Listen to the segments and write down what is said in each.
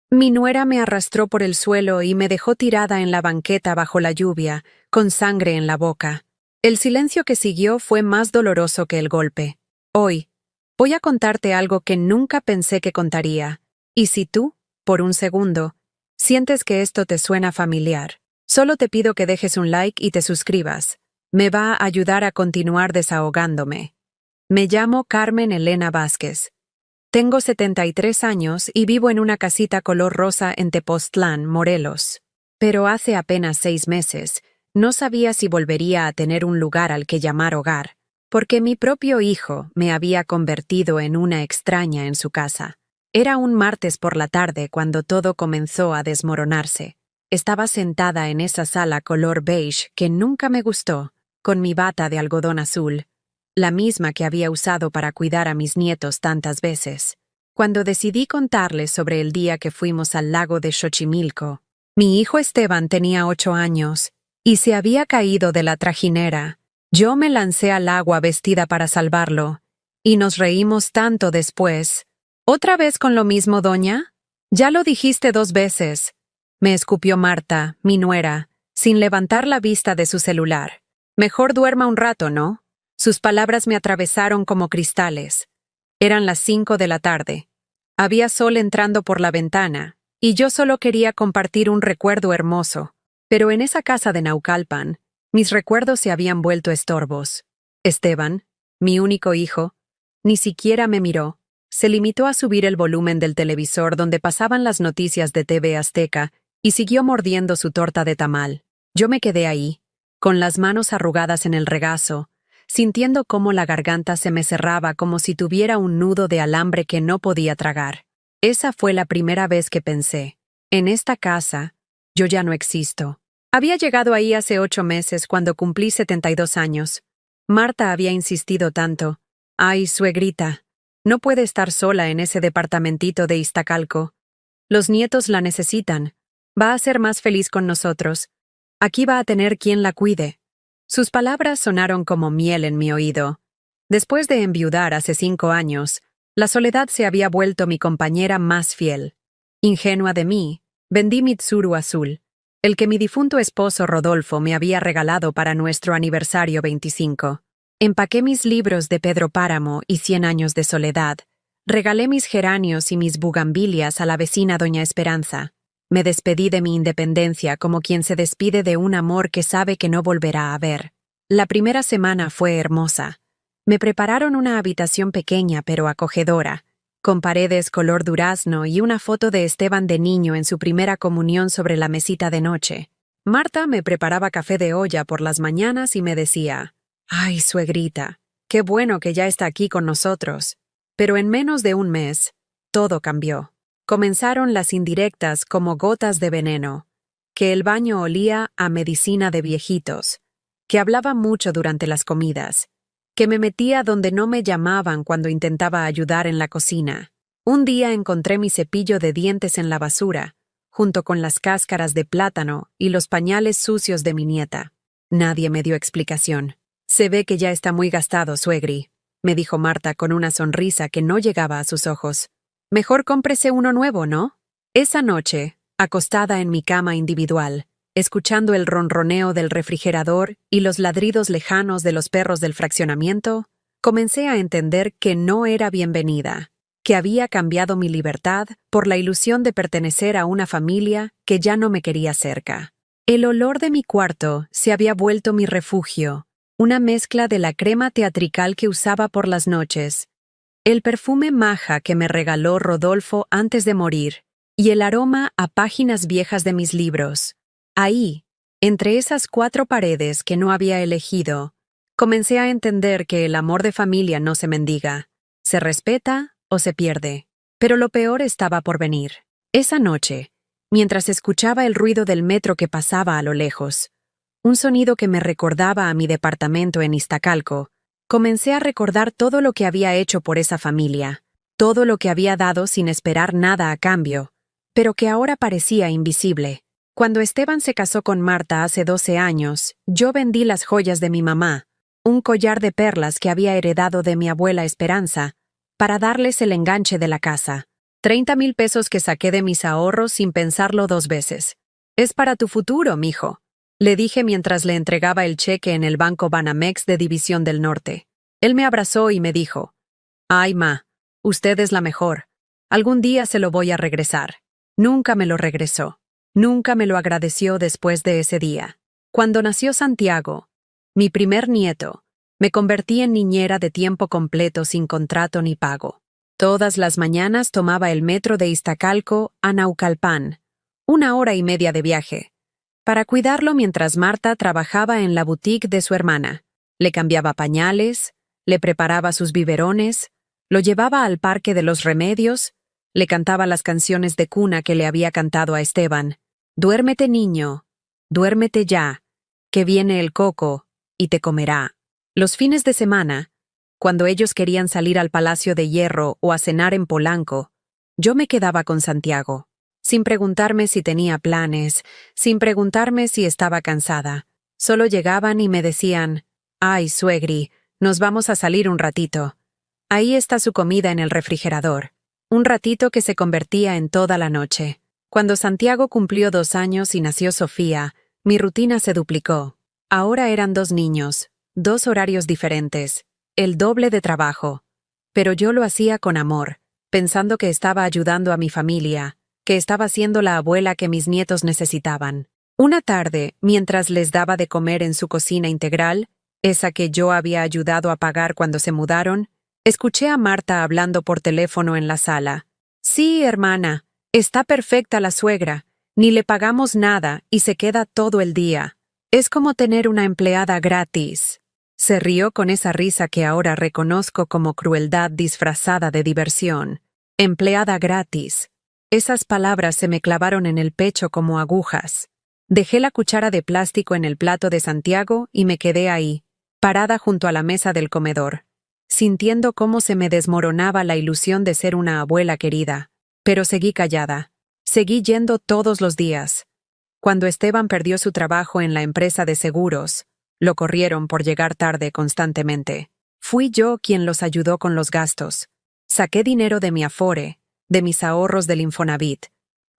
Mi nuera me arrastró por el suelo y me dejó tirada en la banqueta bajo la lluvia, con sangre en la boca. El silencio que siguió fue más doloroso que el golpe. Hoy, voy a contarte algo que nunca pensé que contaría. Y si tú, por un segundo, sientes que esto te suena familiar, solo te pido que dejes un like y te suscribas. Me va a ayudar a continuar desahogándome. Me llamo Carmen Elena Vázquez. Tengo 73 años y vivo en una casita color rosa en Tepoztlán, Morelos. Pero hace apenas 6 meses, no sabía si volvería a tener un lugar al que llamar hogar, porque mi propio hijo me había convertido en una extraña en su casa. Era un martes por la tarde cuando todo comenzó a desmoronarse. Estaba sentada en esa sala color beige que nunca me gustó, con mi bata de algodón azul, la misma que había usado para cuidar a mis nietos tantas veces. Cuando decidí contarles sobre el día que fuimos al lago de Xochimilco, mi hijo Esteban tenía 8 años y se había caído de la trajinera. Yo me lancé al agua vestida para salvarlo, y nos reímos tanto después. ¿Otra vez con lo mismo, doña? Ya lo dijiste 2 veces, me escupió Marta, mi nuera, sin levantar la vista de su celular. Mejor duerma un rato, ¿no? Sus palabras me atravesaron como cristales. Eran las 5 de la tarde. Había sol entrando por la ventana, y yo solo quería compartir un recuerdo hermoso. Pero en esa casa de Naucalpan, mis recuerdos se habían vuelto estorbos. Esteban, mi único hijo, ni siquiera me miró. Se limitó a subir el volumen del televisor donde pasaban las noticias de TV Azteca y siguió mordiendo su torta de tamal. Yo me quedé ahí, con las manos arrugadas en el regazo, sintiendo cómo la garganta se me cerraba como si tuviera un nudo de alambre que no podía tragar. Esa fue la primera vez que pensé: en esta casa, yo ya no existo. Había llegado ahí hace 8 meses cuando cumplí 72 años. Marta había insistido tanto. Ay, suegrita, no puede estar sola en ese departamentito de Iztacalco. Los nietos la necesitan. Va a ser más feliz con nosotros. Aquí va a tener quien la cuide. Sus palabras sonaron como miel en mi oído. Después de enviudar hace 5 años, la soledad se había vuelto mi compañera más fiel. Ingenua de mí, vendí mi Tsuru azul, el que mi difunto esposo Rodolfo me había regalado para nuestro aniversario 25. Empaqué mis libros de Pedro Páramo y 100 años de soledad. Regalé mis geranios y mis bugambilias a la vecina doña Esperanza. Me despedí de mi independencia como quien se despide de un amor que sabe que no volverá a ver. La primera semana fue hermosa. Me prepararon una habitación pequeña pero acogedora, con paredes color durazno y una foto de Esteban de niño en su primera comunión sobre la mesita de noche. Marta me preparaba café de olla por las mañanas y me decía: «Ay, suegrita, qué bueno que ya está aquí con nosotros». Pero en menos de un mes, todo cambió. Comenzaron las indirectas como gotas de veneno, que el baño olía a medicina de viejitos, que hablaba mucho durante las comidas, que me metía donde no me llamaban cuando intentaba ayudar en la cocina. Un día encontré mi cepillo de dientes en la basura, junto con las cáscaras de plátano y los pañales sucios de mi nieta. Nadie me dio explicación. «Se ve que ya está muy gastado, suegri», me dijo Marta con una sonrisa que no llegaba a sus ojos. «Mejor cómprese uno nuevo, ¿no?». Esa noche, acostada en mi cama individual, escuchando el ronroneo del refrigerador y los ladridos lejanos de los perros del fraccionamiento, comencé a entender que no era bienvenida, que había cambiado mi libertad por la ilusión de pertenecer a una familia que ya no me quería cerca. El olor de mi cuarto se había vuelto mi refugio, una mezcla de la crema teatrical que usaba por las noches, el perfume maja que me regaló Rodolfo antes de morir y el aroma a páginas viejas de mis libros. Ahí, entre esas 4 paredes que no había elegido, comencé a entender que el amor de familia no se mendiga, se respeta o se pierde. Pero lo peor estaba por venir. Esa noche, mientras escuchaba el ruido del metro que pasaba a lo lejos, un sonido que me recordaba a mi departamento en Iztacalco, comencé a recordar todo lo que había hecho por esa familia, todo lo que había dado sin esperar nada a cambio, pero que ahora parecía invisible. Cuando Esteban se casó con Marta hace 12 años, yo vendí las joyas de mi mamá, un collar de perlas que había heredado de mi abuela Esperanza, para darles el enganche de la casa. 30,000 pesos que saqué de mis ahorros sin pensarlo 2 veces. Es para tu futuro, mijo, le dije mientras le entregaba el cheque en el Banco Banamex de División del Norte. Él me abrazó y me dijo: «Ay, ma, usted es la mejor. Algún día se lo voy a regresar». Nunca me lo regresó. Nunca me lo agradeció después de ese día. Cuando nació Santiago, mi primer nieto, me convertí en niñera de tiempo completo sin contrato ni pago. Todas las mañanas tomaba el metro de Iztacalco a Naucalpan, 1 hora y media de viaje, para cuidarlo mientras Marta trabajaba en la boutique de su hermana. Le cambiaba pañales, le preparaba sus biberones, lo llevaba al Parque de los Remedios, le cantaba las canciones de cuna que le había cantado a Esteban. «Duérmete, niño, duérmete ya, que viene el coco y te comerá». Los fines de semana, cuando ellos querían salir al Palacio de Hierro o a cenar en Polanco, yo me quedaba con Santiago, sin preguntarme si tenía planes, sin preguntarme si estaba cansada. Solo llegaban y me decían: «Ay, suegri, nos vamos a salir un ratito. Ahí está su comida en el refrigerador». Un ratito que se convertía en toda la noche. Cuando Santiago cumplió 2 años y nació Sofía, mi rutina se duplicó. Ahora eran 2 niños, 2 horarios diferentes, el doble de trabajo. Pero yo lo hacía con amor, pensando que estaba ayudando a mi familia, que estaba siendo la abuela que mis nietos necesitaban. Una tarde, mientras les daba de comer en su cocina integral, esa que yo había ayudado a pagar cuando se mudaron, escuché a Marta hablando por teléfono en la sala. «Sí, hermana, está perfecta la suegra, ni le pagamos nada y se queda todo el día. Es como tener una empleada gratis». Se rió con esa risa que ahora reconozco como crueldad disfrazada de diversión. Empleada gratis. Esas palabras se me clavaron en el pecho como agujas. Dejé la cuchara de plástico en el plato de Santiago y me quedé ahí, parada junto a la mesa del comedor, sintiendo cómo se me desmoronaba la ilusión de ser una abuela querida. Pero seguí callada. Seguí yendo todos los días. Cuando Esteban perdió su trabajo en la empresa de seguros, lo corrieron por llegar tarde constantemente. Fui yo quien los ayudó con los gastos. Saqué dinero de mi Afore, de mis ahorros del Infonavit.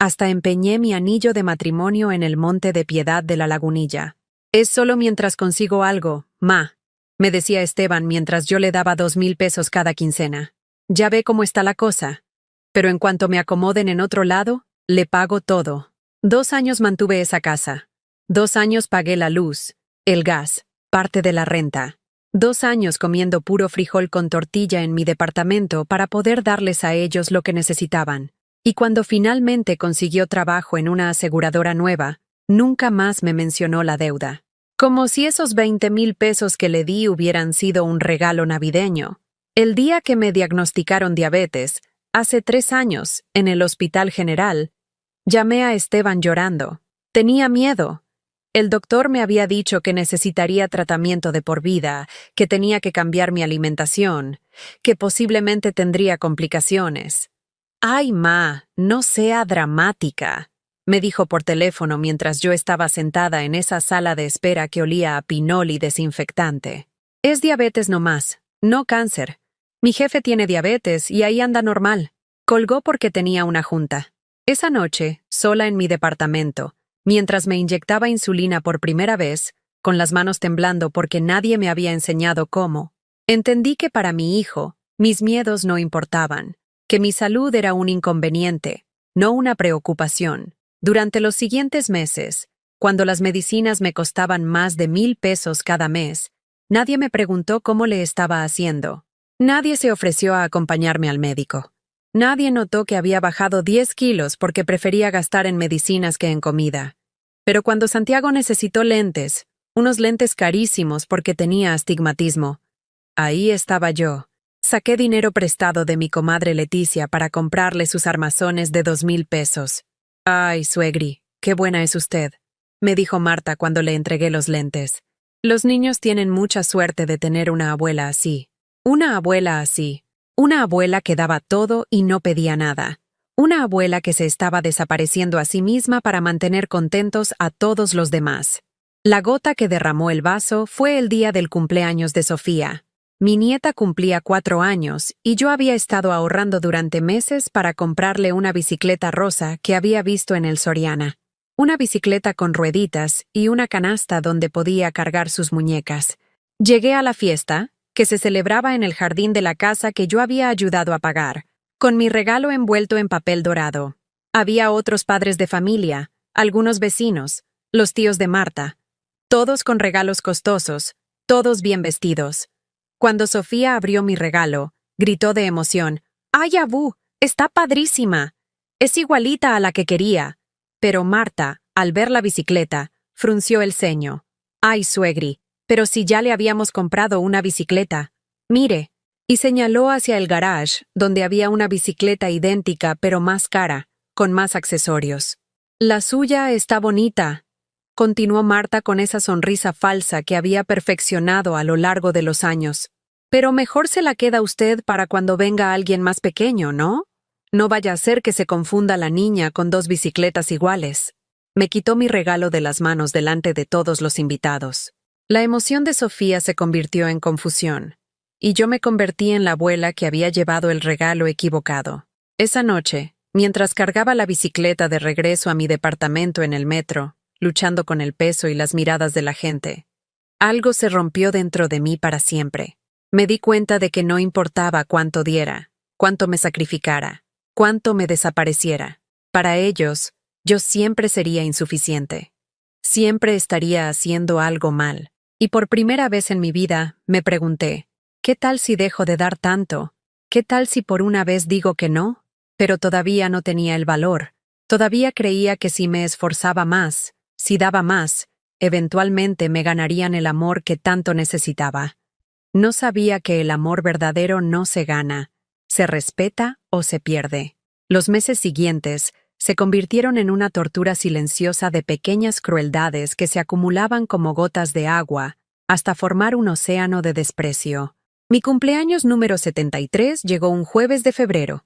Hasta empeñé mi anillo de matrimonio en el Monte de Piedad de la Lagunilla. «Es solo mientras consigo algo, ma», me decía Esteban mientras yo le daba 2,000 pesos cada quincena. «Ya ve cómo está la cosa. Pero en cuanto me acomoden en otro lado, le pago todo». 2 años mantuve esa casa. 2 años pagué la luz, el gas, parte de la renta. 2 años comiendo puro frijol con tortilla en mi departamento para poder darles a ellos lo que necesitaban. Y cuando finalmente consiguió trabajo en una aseguradora nueva, nunca más me mencionó la deuda. Como si esos 20,000 pesos que le di hubieran sido un regalo navideño. El día que me diagnosticaron diabetes, hace 3 años, en el Hospital General, llamé a Esteban llorando. Tenía miedo. El doctor me había dicho que necesitaría tratamiento de por vida, que tenía que cambiar mi alimentación, que posiblemente tendría complicaciones. «Ay, ma, no sea dramática», me dijo por teléfono mientras yo estaba sentada en esa sala de espera que olía a pinol y desinfectante. «Es diabetes nomás, no cáncer. Mi jefe tiene diabetes y ahí anda normal». Colgó porque tenía una junta. Esa noche, sola en mi departamento, mientras me inyectaba insulina por primera vez, con las manos temblando porque nadie me había enseñado cómo, entendí que para mi hijo, mis miedos no importaban, que mi salud era un inconveniente, no una preocupación. Durante los siguientes meses, cuando las medicinas me costaban más de 1,000 pesos cada mes, nadie me preguntó cómo le estaba haciendo. Nadie se ofreció a acompañarme al médico. Nadie notó que había bajado 10 kilos porque prefería gastar en medicinas que en comida. Pero cuando Santiago necesitó lentes, unos lentes carísimos porque tenía astigmatismo, ahí estaba yo. Saqué dinero prestado de mi comadre Leticia para comprarle sus armazones de 2,000 pesos. «Ay, suegri, qué buena es usted», me dijo Marta cuando le entregué los lentes. «Los niños tienen mucha suerte de tener una abuela así. Una abuela así. Una abuela que daba todo y no pedía nada. Una abuela que se estaba desapareciendo a sí misma para mantener contentos a todos los demás». La gota que derramó el vaso fue el día del cumpleaños de Sofía. Mi nieta cumplía 4 años y yo había estado ahorrando durante meses para comprarle una bicicleta rosa que había visto en el Soriana. Una bicicleta con rueditas y una canasta donde podía cargar sus muñecas. Llegué a la fiesta, que se celebraba en el jardín de la casa que yo había ayudado a pagar, con mi regalo envuelto en papel dorado. Había otros padres de familia, algunos vecinos, los tíos de Marta, todos con regalos costosos, todos bien vestidos. Cuando Sofía abrió mi regalo, gritó de emoción: ¡Ay, Abú! ¡Está padrísima! Es igualita a la que quería. Pero Marta, al ver la bicicleta, frunció el ceño. ¡Ay, suegri! Pero si ya le habíamos comprado una bicicleta. Mire. Y señaló hacia el garage, donde había una bicicleta idéntica pero más cara, con más accesorios. La suya está bonita, continuó Marta con esa sonrisa falsa que había perfeccionado a lo largo de los años. Pero mejor se la queda usted para cuando venga alguien más pequeño, ¿no? No vaya a ser que se confunda la niña con 2 bicicletas iguales. Me quitó mi regalo de las manos delante de todos los invitados. La emoción de Sofía se convirtió en confusión, y yo me convertí en la abuela que había llevado el regalo equivocado. Esa noche, mientras cargaba la bicicleta de regreso a mi departamento en el metro, luchando con el peso y las miradas de la gente, algo se rompió dentro de mí para siempre. Me di cuenta de que no importaba cuánto diera, cuánto me sacrificara, cuánto me desapareciera. Para ellos, yo siempre sería insuficiente. Siempre estaría haciendo algo mal. Y por primera vez en mi vida, me pregunté, ¿qué tal si dejo de dar tanto? ¿Qué tal si por una vez digo que no? Pero todavía no tenía el valor. Todavía creía que si me esforzaba más, si daba más, eventualmente me ganarían el amor que tanto necesitaba. No sabía que el amor verdadero no se gana, se respeta o se pierde. Los meses siguientes se convirtieron en una tortura silenciosa de pequeñas crueldades que se acumulaban como gotas de agua hasta formar un océano de desprecio. Mi cumpleaños número 73 llegó un jueves de febrero.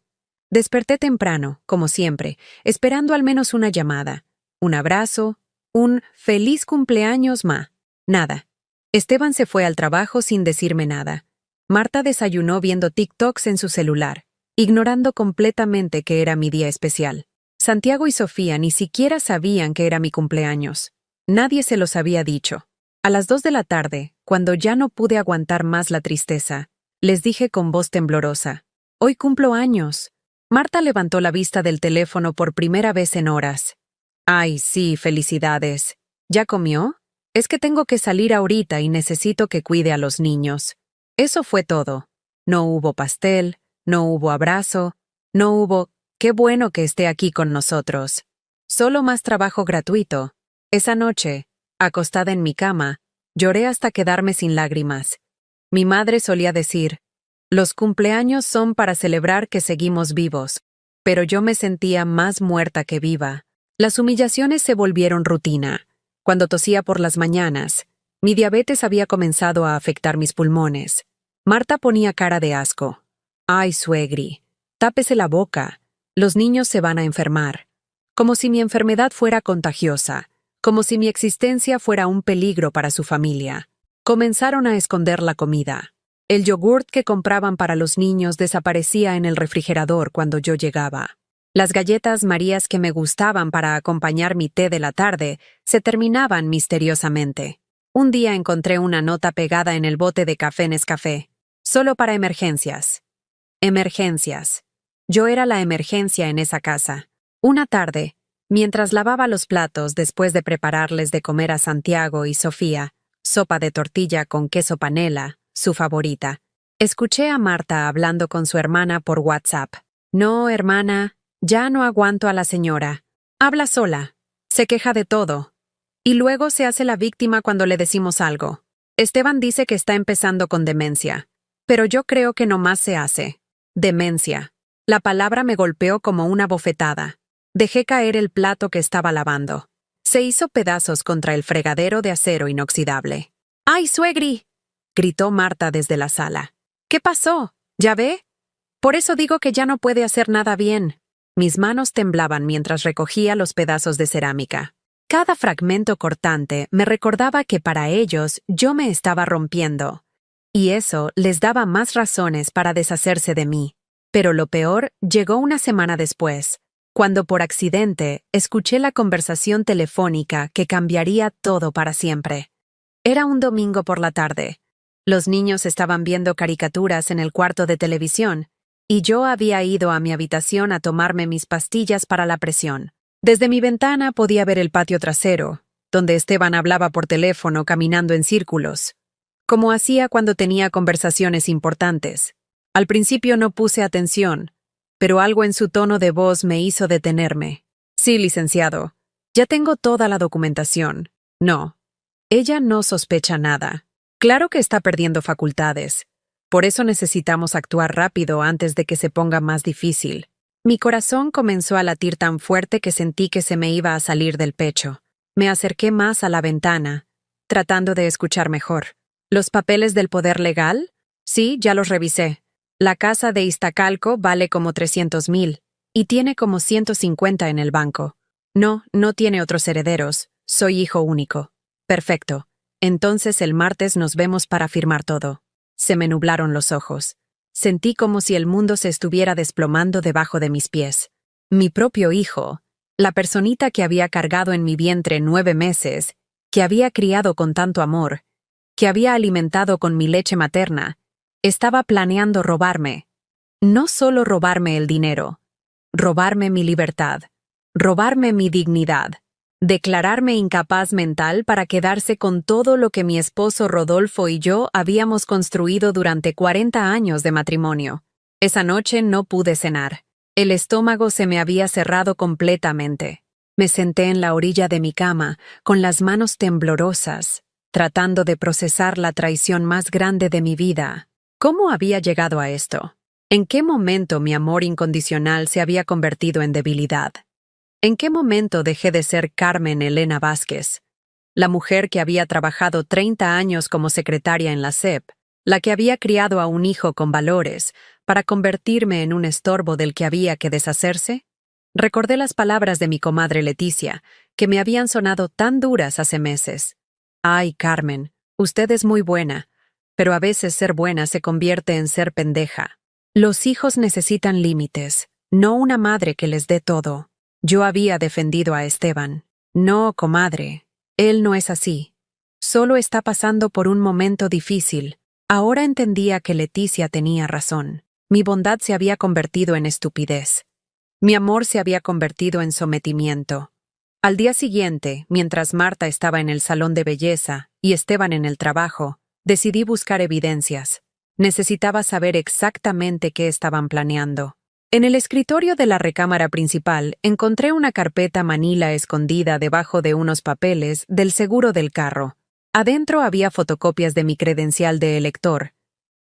Desperté temprano, como siempre, esperando al menos una llamada, un abrazo, un «feliz cumpleaños, ma». Nada. Esteban se fue al trabajo sin decirme nada. Marta desayunó viendo TikToks en su celular, ignorando completamente que era mi día especial. Santiago y Sofía ni siquiera sabían que era mi cumpleaños. Nadie se los había dicho. A las 2 de la tarde, cuando ya no pude aguantar más la tristeza, les dije con voz temblorosa: «Hoy cumplo años». Marta levantó la vista del teléfono por primera vez en horas. «Ay, sí, felicidades. ¿Ya comió? Es que tengo que salir ahorita y necesito que cuide a los niños». Eso fue todo. No hubo pastel, no hubo abrazo, no hubo «qué bueno que esté aquí con nosotros». Solo más trabajo gratuito. Esa noche, acostada en mi cama, lloré hasta quedarme sin lágrimas. Mi madre solía decir: «Los cumpleaños son para celebrar que seguimos vivos», pero yo me sentía más muerta que viva. Las humillaciones se volvieron rutina. Cuando tosía por las mañanas, mi diabetes había comenzado a afectar mis pulmones. Marta ponía cara de asco. «Ay, suegri, tápese la boca. Los niños se van a enfermar». Como si mi enfermedad fuera contagiosa, como si mi existencia fuera un peligro para su familia. Comenzaron a esconder la comida. El yogurt que compraban para los niños desaparecía en el refrigerador cuando yo llegaba. Las galletas Marías que me gustaban para acompañar mi té de la tarde se terminaban misteriosamente. Un día encontré una nota pegada en el bote de café Nescafé. Solo para emergencias. Emergencias. Yo era la emergencia en esa casa. Una tarde, mientras lavaba los platos después de prepararles de comer a Santiago y Sofía, sopa de tortilla con queso panela, su favorita, escuché a Marta hablando con su hermana por WhatsApp. «No, hermana, ya no aguanto a la señora. Habla sola, se queja de todo. Y luego se hace la víctima cuando le decimos algo. Esteban dice que está empezando con demencia. Pero yo creo que nomás se hace. Demencia». La palabra me golpeó como una bofetada. Dejé caer el plato que estaba lavando. Se hizo pedazos contra el fregadero de acero inoxidable. «¡Ay, suegri!», gritó Marta desde la sala. «¿Qué pasó? ¿Ya ve? Por eso digo que ya no puede hacer nada bien». Mis manos temblaban mientras recogía los pedazos de cerámica. Cada fragmento cortante me recordaba que para ellos yo me estaba rompiendo. y eso les daba más razones para deshacerse de mí. Pero lo peor llegó una semana después, cuando por accidente escuché la conversación telefónica que cambiaría todo para siempre. Era un domingo por la tarde. Los niños estaban viendo caricaturas en el cuarto de televisión, y yo había ido a mi habitación a tomarme mis pastillas para la presión. Desde mi ventana podía ver el patio trasero, donde Esteban hablaba por teléfono caminando en círculos, como hacía cuando tenía conversaciones importantes. Al principio no puse atención, pero algo en su tono de voz me hizo detenerme. Sí, licenciado, ya tengo toda la documentación. No, ella no sospecha nada. Claro que está perdiendo facultades. Por eso necesitamos actuar rápido antes de que se ponga más difícil. Mi corazón comenzó a latir tan fuerte que sentí que se me iba a salir del pecho. Me acerqué más a la ventana, tratando de escuchar mejor. ¿Los papeles del poder legal? Sí, ya los revisé. La casa de Iztacalco vale como 300,000 y tiene como 150 en el banco. No, no tiene otros herederos. Soy hijo único. Perfecto. Entonces el martes nos vemos para firmar todo. Se me nublaron los ojos. Sentí como si el mundo se estuviera desplomando debajo de mis pies. Mi propio hijo, la personita que había cargado en mi vientre 9 meses, que había criado con tanto amor, que había alimentado con mi leche materna, estaba planeando robarme. No solo robarme el dinero, robarme mi libertad, robarme mi dignidad, declararme incapaz mental para quedarse con todo lo que mi esposo Rodolfo y yo habíamos construido durante 40 años de matrimonio. Esa noche no pude cenar. El estómago se me había cerrado completamente. Me senté en la orilla de mi cama, con las manos temblorosas, tratando de procesar la traición más grande de mi vida. ¿Cómo había llegado a esto? ¿En qué momento mi amor incondicional se había convertido en debilidad? ¿En qué momento dejé de ser Carmen Elena Vázquez, la mujer que había trabajado 30 años como secretaria en la SEP, la que había criado a un hijo con valores, para convertirme en un estorbo del que había que deshacerse? Recordé las palabras de mi comadre Leticia, que me habían sonado tan duras hace meses. Ay, Carmen, usted es muy buena, pero a veces ser buena se convierte en ser pendeja. Los hijos necesitan límites, no una madre que les dé todo. Yo había defendido a Esteban. No, comadre, él no es así. Solo está pasando por un momento difícil. Ahora entendía que Leticia tenía razón. Mi bondad se había convertido en estupidez. Mi amor se había convertido en sometimiento. Al día siguiente, mientras Marta estaba en el salón de belleza y Esteban en el trabajo, decidí buscar evidencias. Necesitaba saber exactamente qué estaban planeando. En el escritorio de la recámara principal encontré una carpeta manila escondida debajo de unos papeles del seguro del carro. Adentro había fotocopias de mi credencial de elector,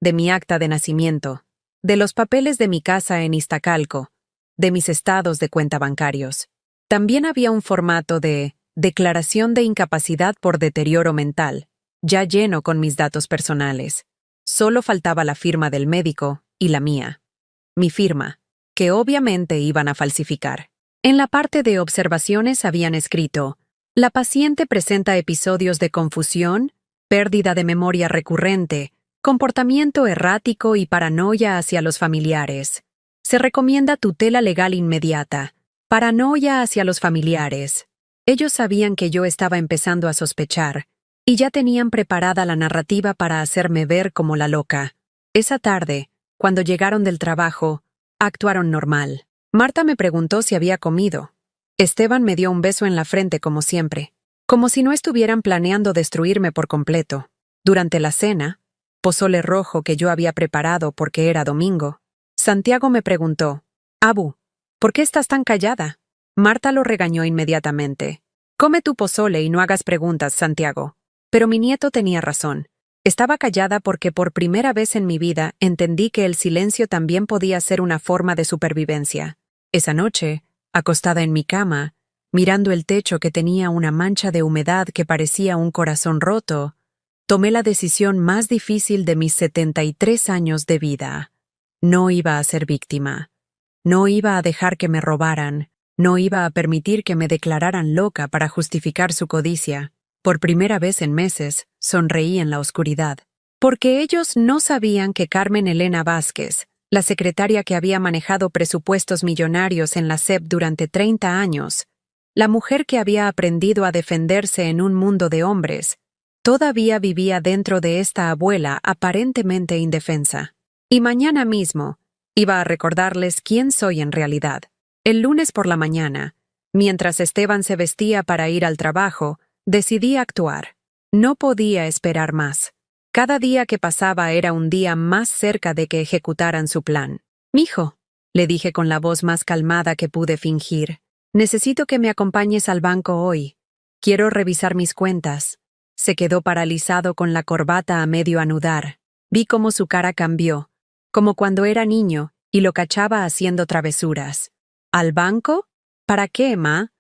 de mi acta de nacimiento, de los papeles de mi casa en Iztacalco, de mis estados de cuenta bancarios. También había un formato de declaración de incapacidad por deterioro mental, ya lleno con mis datos personales. Solo faltaba la firma del médico y la mía. Mi firma, que obviamente iban a falsificar. En la parte de observaciones habían escrito: la paciente presenta episodios de confusión, pérdida de memoria recurrente, comportamiento errático y paranoia hacia los familiares. Se recomienda tutela legal inmediata. Paranoia hacia los familiares. Ellos sabían que yo estaba empezando a sospechar, y ya tenían preparada la narrativa para hacerme ver como la loca. Esa tarde, cuando llegaron del trabajo, actuaron normal. Marta me preguntó si había comido. Esteban me dio un beso en la frente como siempre, como si no estuvieran planeando destruirme por completo. Durante la cena, pozole rojo que yo había preparado porque era domingo, Santiago me preguntó: Abu, ¿por qué estás tan callada? Marta lo regañó inmediatamente. Come tu pozole y no hagas preguntas, Santiago. Pero mi nieto tenía razón. Estaba callada porque por primera vez en mi vida entendí que el silencio también podía ser una forma de supervivencia. Esa noche, acostada en mi cama, mirando el techo que tenía una mancha de humedad que parecía un corazón roto, tomé la decisión más difícil de mis 73 años de vida. No iba a ser víctima. No iba a dejar que me robaran. No iba a permitir que me declararan loca para justificar su codicia. Por primera vez en meses, sonreí en la oscuridad. Porque ellos no sabían que Carmen Elena Vázquez, la secretaria que había manejado presupuestos millonarios en la SEP durante 30 años, la mujer que había aprendido a defenderse en un mundo de hombres, todavía vivía dentro de esta abuela aparentemente indefensa. Y mañana mismo iba a recordarles quién soy en realidad. El lunes por la mañana, mientras Esteban se vestía para ir al trabajo, decidí actuar. No podía esperar más. Cada día que pasaba era un día más cerca de que ejecutaran su plan. «Mijo», le dije con la voz más calmada que pude fingir, «necesito que me acompañes al banco hoy. Quiero revisar mis cuentas». Se quedó paralizado con la corbata a medio anudar. Vi cómo su cara cambió, como cuando era niño y lo cachaba haciendo travesuras. «¿Al banco? ¿Para qué, ma?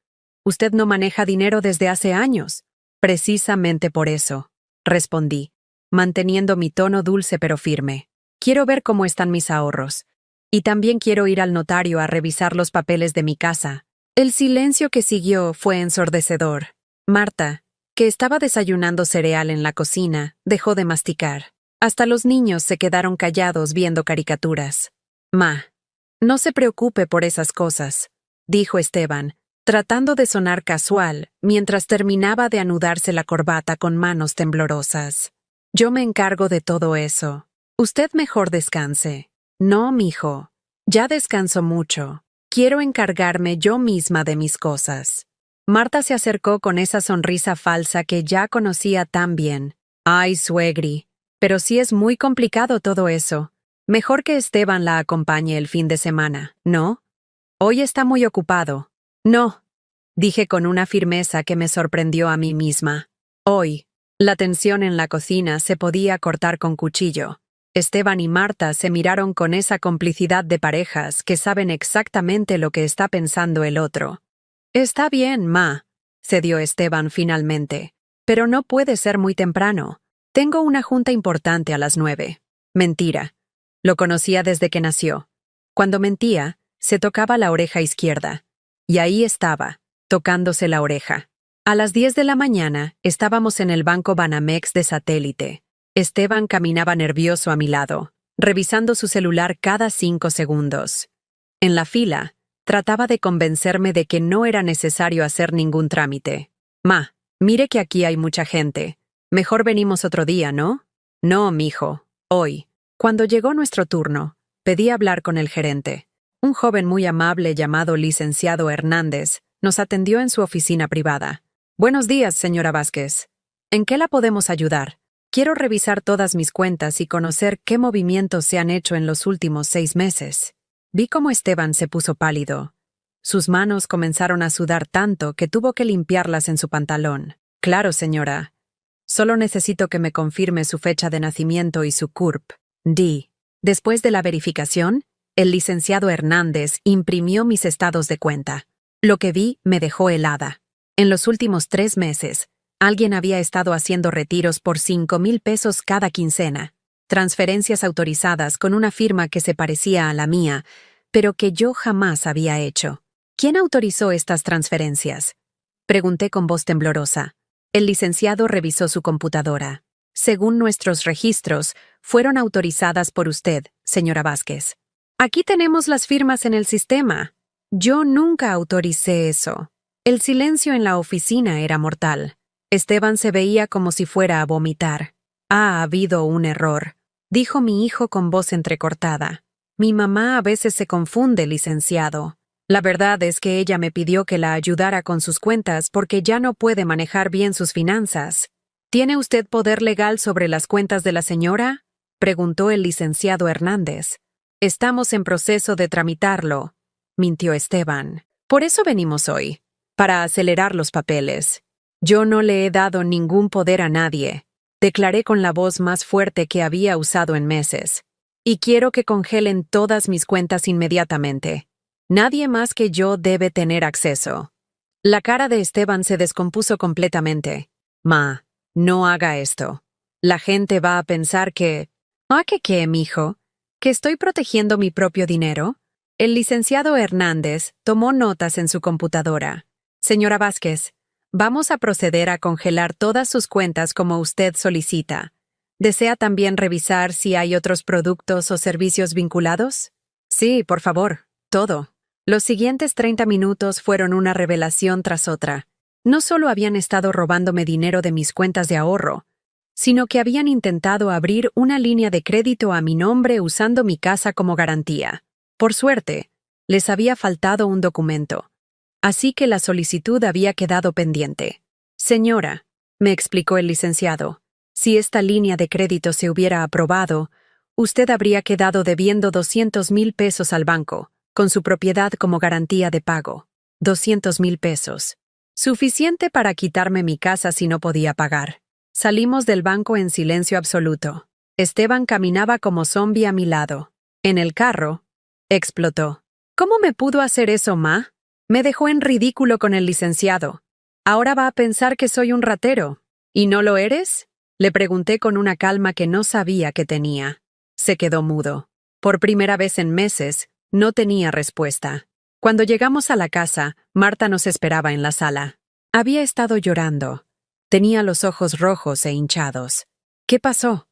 Usted no maneja dinero desde hace años». «Precisamente por eso», respondí, manteniendo mi tono dulce pero firme. «Quiero ver cómo están mis ahorros. Y también quiero ir al notario a revisar los papeles de mi casa». El silencio que siguió fue ensordecedor. Marta, que estaba desayunando cereal en la cocina, dejó de masticar. Hasta los niños se quedaron callados viendo caricaturas. «Ma, no se preocupe por esas cosas», dijo Esteban, tratando de sonar casual, mientras terminaba de anudarse la corbata con manos temblorosas. «Yo me encargo de todo eso. Usted mejor descanse». «No, mijo. Ya descanso mucho. Quiero encargarme yo misma de mis cosas». Marta se acercó con esa sonrisa falsa que ya conocía tan bien. «Ay, suegri, pero sí es muy complicado todo eso. Mejor que Esteban la acompañe el fin de semana, ¿no? Hoy está muy ocupado». «No», dije con una firmeza que me sorprendió a mí misma. Hoy, la tensión en la cocina se podía cortar con cuchillo. Esteban y Marta se miraron con esa complicidad de parejas que saben exactamente lo que está pensando el otro. «Está bien, ma», cedió Esteban finalmente, «pero no puede ser muy temprano. Tengo una junta importante a las 9». Mentira. Lo conocía desde que nació. Cuando mentía, se tocaba la oreja izquierda. Y ahí estaba, tocándose la oreja. A las 10 de la mañana estábamos en el banco Banamex de Satélite. Esteban caminaba nervioso a mi lado, revisando su celular cada 5 segundos. En la fila, trataba de convencerme de que no era necesario hacer ningún trámite. «Ma, mire que aquí hay mucha gente. Mejor venimos otro día, ¿no?» «No, mijo, hoy». Cuando llegó nuestro turno, pedí hablar con el gerente. Un joven muy amable llamado licenciado Hernández nos atendió en su oficina privada. «Buenos días, señora Vázquez. ¿En qué la podemos ayudar? Quiero revisar todas mis cuentas y conocer qué movimientos se han hecho en los últimos 6 meses». Vi cómo Esteban se puso pálido. Sus manos comenzaron a sudar tanto que tuvo que limpiarlas en su pantalón. «Claro, señora. Solo necesito que me confirme su fecha de nacimiento y su CURP. Di». Después de la verificación, el licenciado Hernández imprimió mis estados de cuenta. Lo que vi me dejó helada. En los últimos 3 meses, alguien había estado haciendo retiros por 5,000 pesos cada quincena. Transferencias autorizadas con una firma que se parecía a la mía, pero que yo jamás había hecho. «¿Quién autorizó estas transferencias?», pregunté con voz temblorosa. El licenciado revisó su computadora. «Según nuestros registros, fueron autorizadas por usted, señora Vázquez. Aquí tenemos las firmas en el sistema. Yo nunca autoricé eso». El silencio en la oficina era mortal. Esteban se veía como si fuera a vomitar. «Ha habido un error», dijo mi hijo con voz entrecortada. «Mi mamá a veces se confunde, licenciado. La verdad es que ella me pidió que la ayudara con sus cuentas porque ya no puede manejar bien sus finanzas». «¿Tiene usted poder legal sobre las cuentas de la señora?», preguntó el licenciado Hernández. «Estamos en proceso de tramitarlo», mintió Esteban. «Por eso venimos hoy, para acelerar los papeles. Yo no le he dado ningún poder a nadie», declaré con la voz más fuerte que había usado en meses. «Y quiero que congelen todas mis cuentas inmediatamente. Nadie más que yo debe tener acceso». La cara de Esteban se descompuso completamente. «Ma, no haga esto. La gente va a pensar que...» «¿Ah, que qué, mijo? ¿Que estoy protegiendo mi propio dinero?». El licenciado Hernández tomó notas en su computadora. «Señora Vázquez, vamos a proceder a congelar todas sus cuentas como usted solicita. ¿Desea también revisar si hay otros productos o servicios vinculados? Sí, por favor, todo. Los siguientes 30 minutos fueron una revelación tras otra. No solo habían estado robándome dinero de mis cuentas de ahorro, sino que habían intentado abrir una línea de crédito a mi nombre usando mi casa como garantía. Por suerte, les había faltado un documento, así que la solicitud había quedado pendiente. Señora, me explicó el licenciado, si esta línea de crédito se hubiera aprobado, usted habría quedado debiendo 200,000 pesos al banco, con su propiedad como garantía de pago. 200,000 pesos. Suficiente para quitarme mi casa si no podía pagar. Salimos del banco en silencio absoluto. Esteban caminaba como zombi a mi lado. En el carro, explotó. ¿Cómo me pudo hacer eso, ma? Me dejó en ridículo con el licenciado. Ahora va a pensar que soy un ratero. ¿Y no lo eres? Le pregunté con una calma que no sabía que tenía. Se quedó mudo. Por primera vez en meses, no tenía respuesta. Cuando llegamos a la casa, Marta nos esperaba en la sala. Había estado llorando. Tenía los ojos rojos e hinchados. ¿Qué pasó?,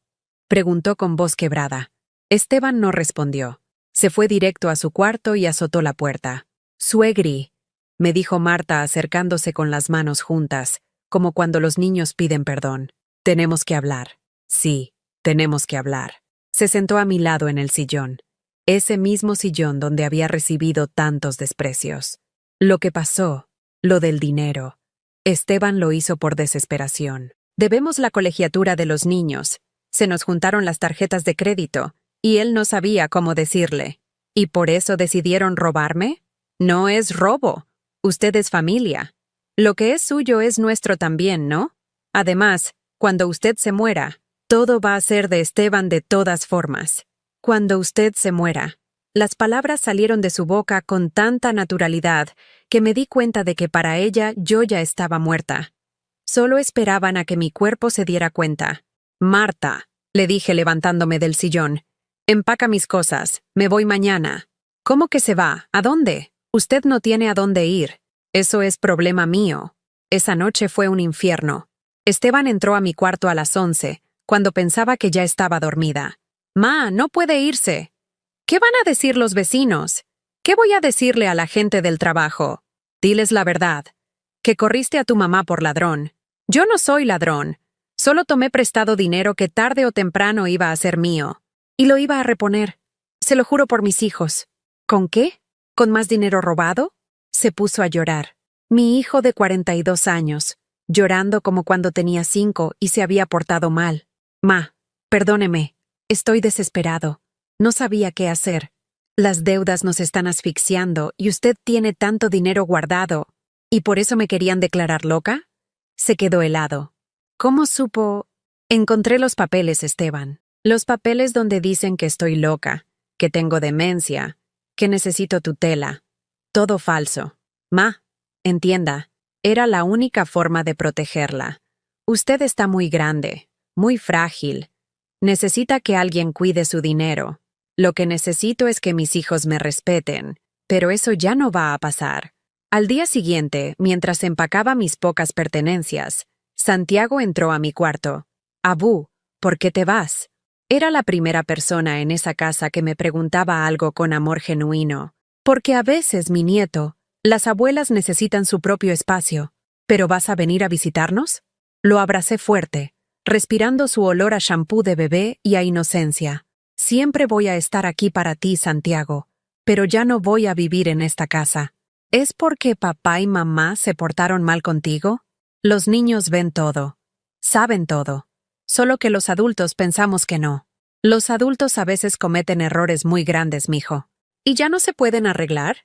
preguntó con voz quebrada. Esteban no respondió. Se fue directo a su cuarto y azotó la puerta. «Suegri», me dijo Marta acercándose con las manos juntas, como cuando los niños piden perdón. «Tenemos que hablar». «Sí, tenemos que hablar». Se sentó a mi lado en el sillón. Ese mismo sillón donde había recibido tantos desprecios. Lo que pasó, lo del dinero. Esteban lo hizo por desesperación. Debemos la colegiatura de los niños. Se nos juntaron las tarjetas de crédito, y él no sabía cómo decirle. ¿Y por eso decidieron robarme? No es robo. Usted es familia. Lo que es suyo es nuestro también, ¿no? Además, cuando usted se muera, todo va a ser de Esteban de todas formas. Cuando usted se muera. Las palabras salieron de su boca con tanta naturalidad que me di cuenta de que para ella yo ya estaba muerta. Solo esperaban a que mi cuerpo se diera cuenta. «Marta», le dije levantándome del sillón, «empaca mis cosas, me voy mañana». «¿Cómo que se va? ¿A dónde? Usted no tiene a dónde ir. Eso es problema mío». Esa noche fue un infierno. Esteban entró a mi cuarto a las 11, cuando pensaba que ya estaba dormida. «Ma, no puede irse». «¿Qué van a decir los vecinos? ¿Qué voy a decirle a la gente del trabajo?» «Diles la verdad, que corriste a tu mamá por ladrón». «Yo no soy ladrón. Solo tomé prestado dinero que tarde o temprano iba a ser mío. Y lo iba a reponer. Se lo juro por mis hijos». «¿Con qué? ¿Con más dinero robado?» Se puso a llorar. Mi hijo de 42 años, llorando como cuando tenía 5 y se había portado mal. «Ma, perdóneme. Estoy desesperado. No sabía qué hacer. Las deudas nos están asfixiando y usted tiene tanto dinero guardado. ¿Y por eso me querían declarar loca?» Se quedó helado. «¿Cómo supo?» «Encontré los papeles, Esteban. Los papeles donde dicen que estoy loca, que tengo demencia, que necesito tutela. Todo falso. Ma, entienda, era la única forma de protegerla. Usted está muy grande, muy frágil. Necesita que alguien cuide su dinero. Lo que necesito es que mis hijos me respeten, pero eso ya no va a pasar». Al día siguiente, mientras empacaba mis pocas pertenencias, Santiago entró a mi cuarto. «Abú, ¿por qué te vas?» Era la primera persona en esa casa que me preguntaba algo con amor genuino. «Porque a veces, mi nieto, las abuelas necesitan su propio espacio. ¿Pero vas a venir a visitarnos?» Lo abracé fuerte, respirando su olor a shampoo de bebé y a inocencia. «Siempre voy a estar aquí para ti, Santiago, pero ya no voy a vivir en esta casa». ¿Es porque papá y mamá se portaron mal contigo? Los niños ven todo. Saben todo. Solo que los adultos pensamos que no. Los adultos a veces cometen errores muy grandes, mijo. ¿Y ya no se pueden arreglar?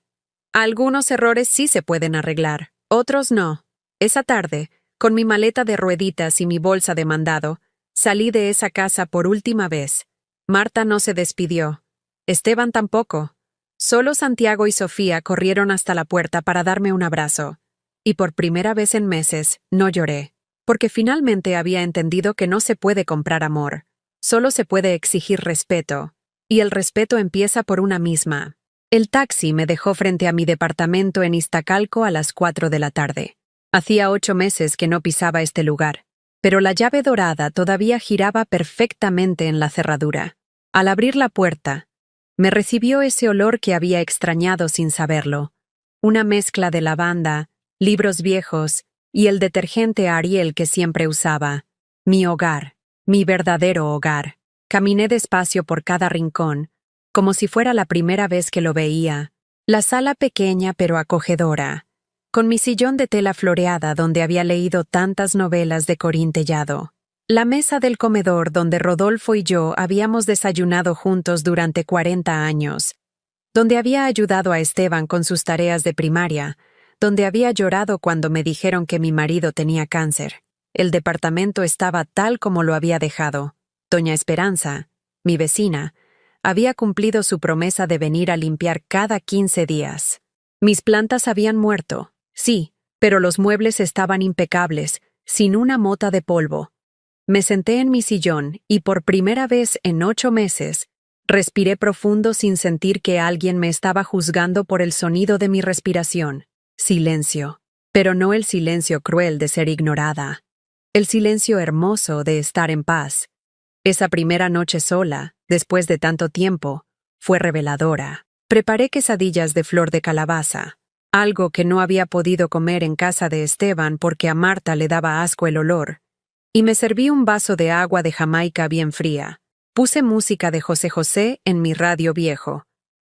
Algunos errores sí se pueden arreglar, otros no. Esa tarde, con mi maleta de rueditas y mi bolsa de mandado, salí de esa casa por última vez. Marta no se despidió. Esteban tampoco. Solo Santiago y Sofía corrieron hasta la puerta para darme un abrazo. Y por primera vez en meses, no lloré, porque finalmente había entendido que no se puede comprar amor. Solo se puede exigir respeto, y el respeto empieza por una misma. El taxi me dejó frente a mi departamento en Iztacalco a las 4 de la tarde. Hacía 8 meses que no pisaba este lugar. pero la llave dorada todavía giraba perfectamente en la cerradura. Al abrir la puerta, me recibió ese olor que había extrañado sin saberlo. Una mezcla de lavanda, libros viejos y el detergente Ariel que siempre usaba. Mi hogar, mi verdadero hogar. Caminé despacio por cada rincón, como si fuera la primera vez que lo veía. La sala pequeña pero acogedora, con mi sillón de tela floreada donde había leído tantas novelas de Corín Tellado. La mesa del comedor donde Rodolfo y yo habíamos desayunado juntos durante 40 años, donde había ayudado a Esteban con sus tareas de primaria, donde había llorado cuando me dijeron que mi marido tenía cáncer. El departamento estaba tal como lo había dejado. Doña Esperanza, mi vecina, había cumplido su promesa de venir a limpiar cada 15 días. Mis plantas habían muerto, sí, pero los muebles estaban impecables, sin una mota de polvo. Me senté en mi sillón y por primera vez en 8 meses, respiré profundo sin sentir que alguien me estaba juzgando por el sonido de mi respiración. Silencio. Pero no el silencio cruel de ser ignorada. El silencio hermoso de estar en paz. Esa primera noche sola, después de tanto tiempo, fue reveladora. Preparé quesadillas de flor de calabaza, algo que no había podido comer en casa de Esteban porque a Marta le daba asco el olor, y me serví un vaso de agua de Jamaica bien fría. Puse música de José José en mi radio viejo,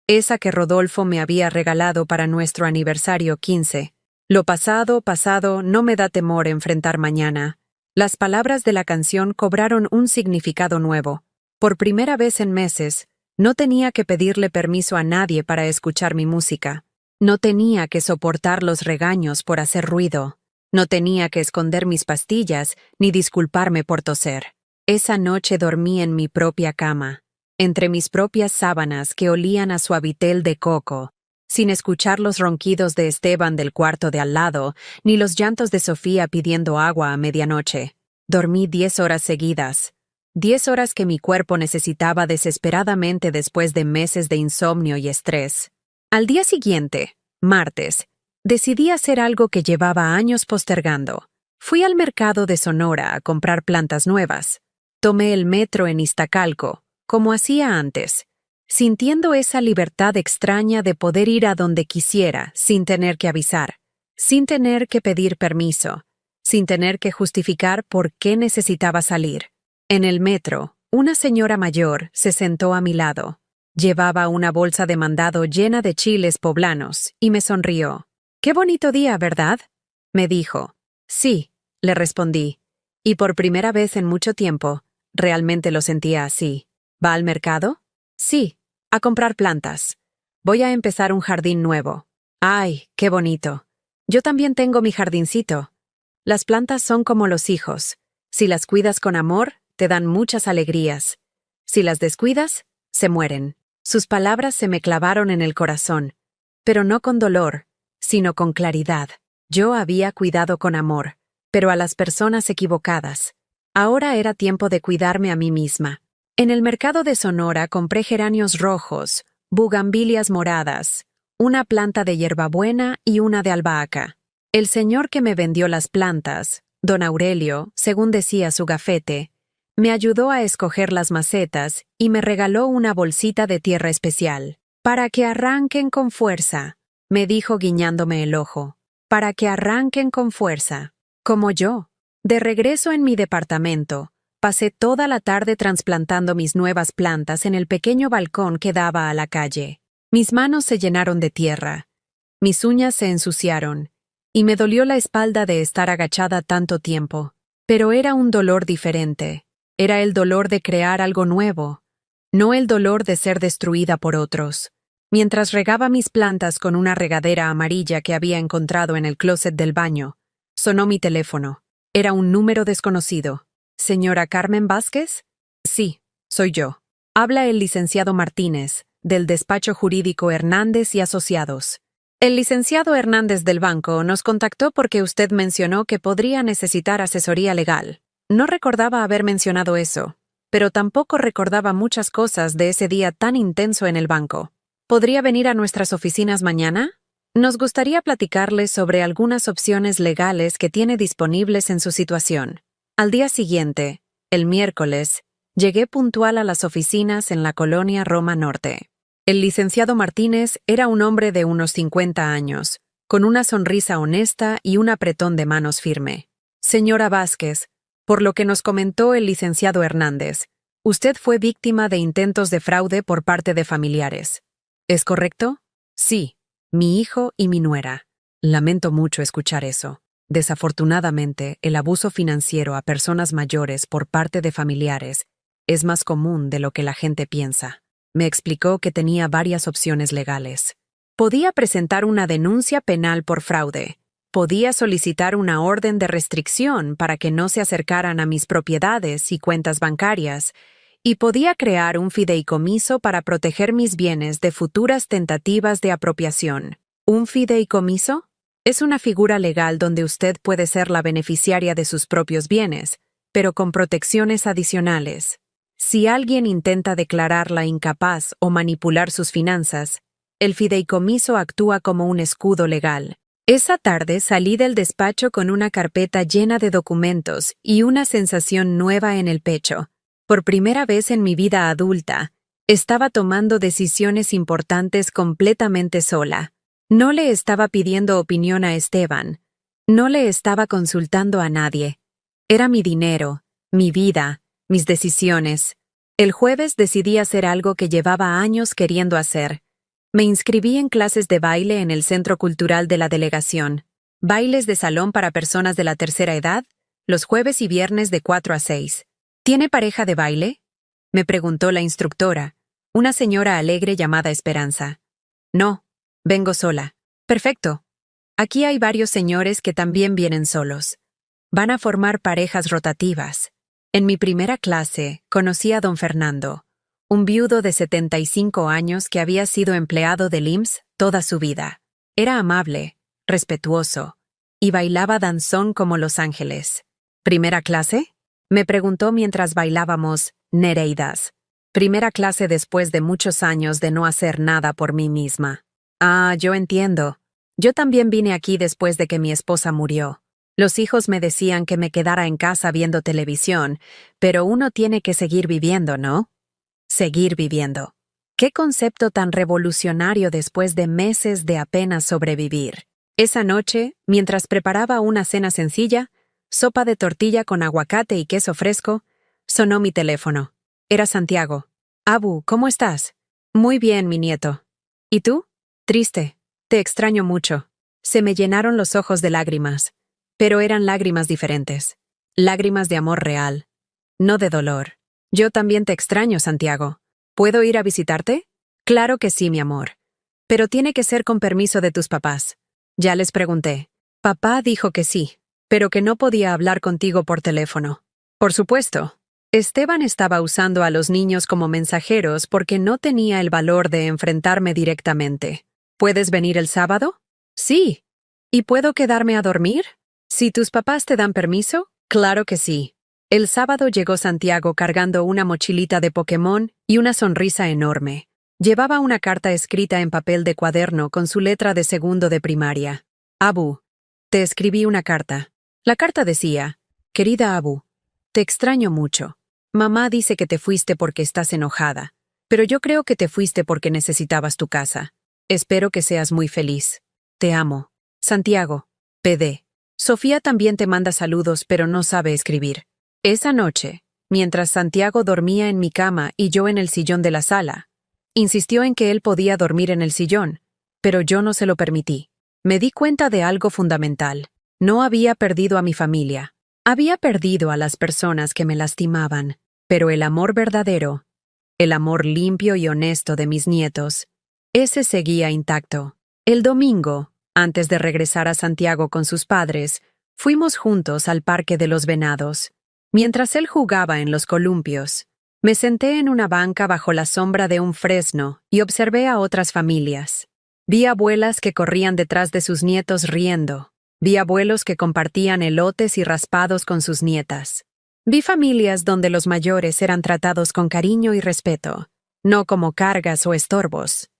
esa que Rodolfo me había regalado para nuestro aniversario 15. Lo pasado, pasado, no me da temor enfrentar mañana. Las palabras de la canción cobraron un significado nuevo. Por primera vez en meses, no tenía que pedirle permiso a nadie para escuchar mi música. No tenía que soportar los regaños por hacer ruido. No tenía que esconder mis pastillas ni disculparme por toser. Esa noche dormí en mi propia cama, entre mis propias sábanas que olían a suavitel de coco, sin escuchar los ronquidos de Esteban del cuarto de al lado, ni los llantos de Sofía pidiendo agua a medianoche. Dormí 10 horas seguidas, 10 horas que mi cuerpo necesitaba desesperadamente después de meses de insomnio y estrés. Al día siguiente, martes, decidí hacer algo que llevaba años postergando. Fui al mercado de Sonora a comprar plantas nuevas. Tomé el metro en Iztacalco, como hacía antes, sintiendo esa libertad extraña de poder ir a donde quisiera sin tener que avisar, sin tener que pedir permiso, sin tener que justificar por qué necesitaba salir. En el metro, una señora mayor se sentó a mi lado. Llevaba una bolsa de mandado llena de chiles poblanos y me sonrió. «Qué bonito día, ¿verdad?», me dijo. «Sí», le respondí, y por primera vez en mucho tiempo, realmente lo sentía así. «¿Va al mercado?». «Sí, a comprar plantas. Voy a empezar un jardín nuevo». «Ay, qué bonito. Yo también tengo mi jardincito. Las plantas son como los hijos. Si las cuidas con amor, te dan muchas alegrías. Si las descuidas, se mueren». Sus palabras se me clavaron en el corazón, pero no con dolor, sino con claridad. Yo había cuidado con amor, pero a las personas equivocadas. Ahora era tiempo de cuidarme a mí misma. En el mercado de Sonora compré geranios rojos, bugambilias moradas, una planta de hierbabuena y una de albahaca. El señor que me vendió las plantas, don Aurelio, según decía su gafete, me ayudó a escoger las macetas y me regaló una bolsita de tierra especial. «Para que arranquen con fuerza», me dijo guiñándome el ojo. «Para que arranquen con fuerza, como yo». De regreso en mi departamento, pasé toda la tarde trasplantando mis nuevas plantas en el pequeño balcón que daba a la calle. Mis manos se llenaron de tierra, mis uñas se ensuciaron, y me dolió la espalda de estar agachada tanto tiempo. Pero era un dolor diferente. Era el dolor de crear algo nuevo, no el dolor de ser destruida por otros. Mientras regaba mis plantas con una regadera amarilla que había encontrado en el closet del baño, sonó mi teléfono. Era un número desconocido. «¿Señora Carmen Vázquez?» «Sí, soy yo. Habla el licenciado Martínez, del despacho jurídico Hernández y Asociados. El licenciado Hernández del banco nos contactó porque usted mencionó que podría necesitar asesoría legal». No recordaba haber mencionado eso, pero tampoco recordaba muchas cosas de ese día tan intenso en el banco. ¿Podría venir a nuestras oficinas mañana? Nos gustaría platicarle sobre algunas opciones legales que tiene disponibles en su situación. Al día siguiente, el miércoles, llegué puntual a las oficinas en la colonia Roma Norte. El licenciado Martínez era un hombre de unos 50 años, con una sonrisa honesta y un apretón de manos firme. Señora Vázquez, por lo que nos comentó el licenciado Hernández, usted fue víctima de intentos de fraude por parte de familiares. ¿Es correcto? Sí, mi hijo y mi nuera. Lamento mucho escuchar eso. Desafortunadamente, el abuso financiero a personas mayores por parte de familiares es más común de lo que la gente piensa. Me explicó que tenía varias opciones legales. Podía presentar una denuncia penal por fraude. Podía solicitar una orden de restricción para que no se acercaran a mis propiedades y cuentas bancarias, y podía crear un fideicomiso para proteger mis bienes de futuras tentativas de apropiación. ¿Un fideicomiso? Es una figura legal donde usted puede ser la beneficiaria de sus propios bienes, pero con protecciones adicionales. Si alguien intenta declararla incapaz o manipular sus finanzas, el fideicomiso actúa como un escudo legal. Esa tarde salí del despacho con una carpeta llena de documentos y una sensación nueva en el pecho. Por primera vez en mi vida adulta, estaba tomando decisiones importantes completamente sola. No le estaba pidiendo opinión a Esteban. No le estaba consultando a nadie. Era mi dinero, mi vida, mis decisiones. El jueves decidí hacer algo que llevaba años queriendo hacer. Me inscribí en clases de baile en el Centro Cultural de la Delegación. Bailes de salón para personas de la tercera edad, los jueves y viernes de 4 a 6. ¿Tiene pareja de baile?, me preguntó la instructora, una señora alegre llamada Esperanza. No, vengo sola. Perfecto. Aquí hay varios señores que también vienen solos. Van a formar parejas rotativas. En mi primera clase conocí a don Fernando, un viudo de 75 años que había sido empleado del IMSS toda su vida. Era amable, respetuoso, y bailaba danzón como los ángeles. ¿Primera clase?, me preguntó mientras bailábamos Nereidas. Primera clase después de muchos años de no hacer nada por mí misma. Ah, yo entiendo. Yo también vine aquí después de que mi esposa murió. Los hijos me decían que me quedara en casa viendo televisión, pero uno tiene que seguir viviendo, ¿no? Seguir viviendo. ¿Qué concepto tan revolucionario después de meses de apenas sobrevivir? Esa noche, mientras preparaba una cena sencilla, sopa de tortilla con aguacate y queso fresco, sonó mi teléfono. Era Santiago. Abu, ¿cómo estás? Muy bien, mi nieto. ¿Y tú? Triste. Te extraño mucho. Se me llenaron los ojos de lágrimas, pero eran lágrimas diferentes. Lágrimas de amor real, no de dolor. Yo también te extraño, Santiago. ¿Puedo ir a visitarte? Claro que sí, mi amor. Pero tiene que ser con permiso de tus papás. Ya les pregunté. Papá dijo que sí, pero que no podía hablar contigo por teléfono. Por supuesto. Esteban estaba usando a los niños como mensajeros porque no tenía el valor de enfrentarme directamente. ¿Puedes venir el sábado? Sí. ¿Y puedo quedarme a dormir? Si tus papás te dan permiso, claro que sí. El sábado llegó Santiago cargando una mochilita de Pokémon y una sonrisa enorme. Llevaba una carta escrita en papel de cuaderno con su letra de segundo de primaria. Abu, te escribí una carta. La carta decía: Querida Abu, te extraño mucho. Mamá dice que te fuiste porque estás enojada, pero yo creo que te fuiste porque necesitabas tu casa. Espero que seas muy feliz. Te amo. Santiago. PD. Sofía también te manda saludos, pero no sabe escribir. Esa noche, mientras Santiago dormía en mi cama y yo en el sillón de la sala, insistió en que él podía dormir en el sillón, pero yo no se lo permití. Me di cuenta de algo fundamental. No había perdido a mi familia. Había perdido a las personas que me lastimaban, pero el amor verdadero, el amor limpio y honesto de mis nietos, ese seguía intacto. El domingo, antes de regresar a Santiago con sus padres, fuimos juntos al Parque de los Venados. Mientras él jugaba en los columpios, me senté en una banca bajo la sombra de un fresno y observé a otras familias. Vi abuelas que corrían detrás de sus nietos riendo. Vi abuelos que compartían elotes y raspados con sus nietas. Vi familias donde los mayores eran tratados con cariño y respeto, no como cargas o estorbos.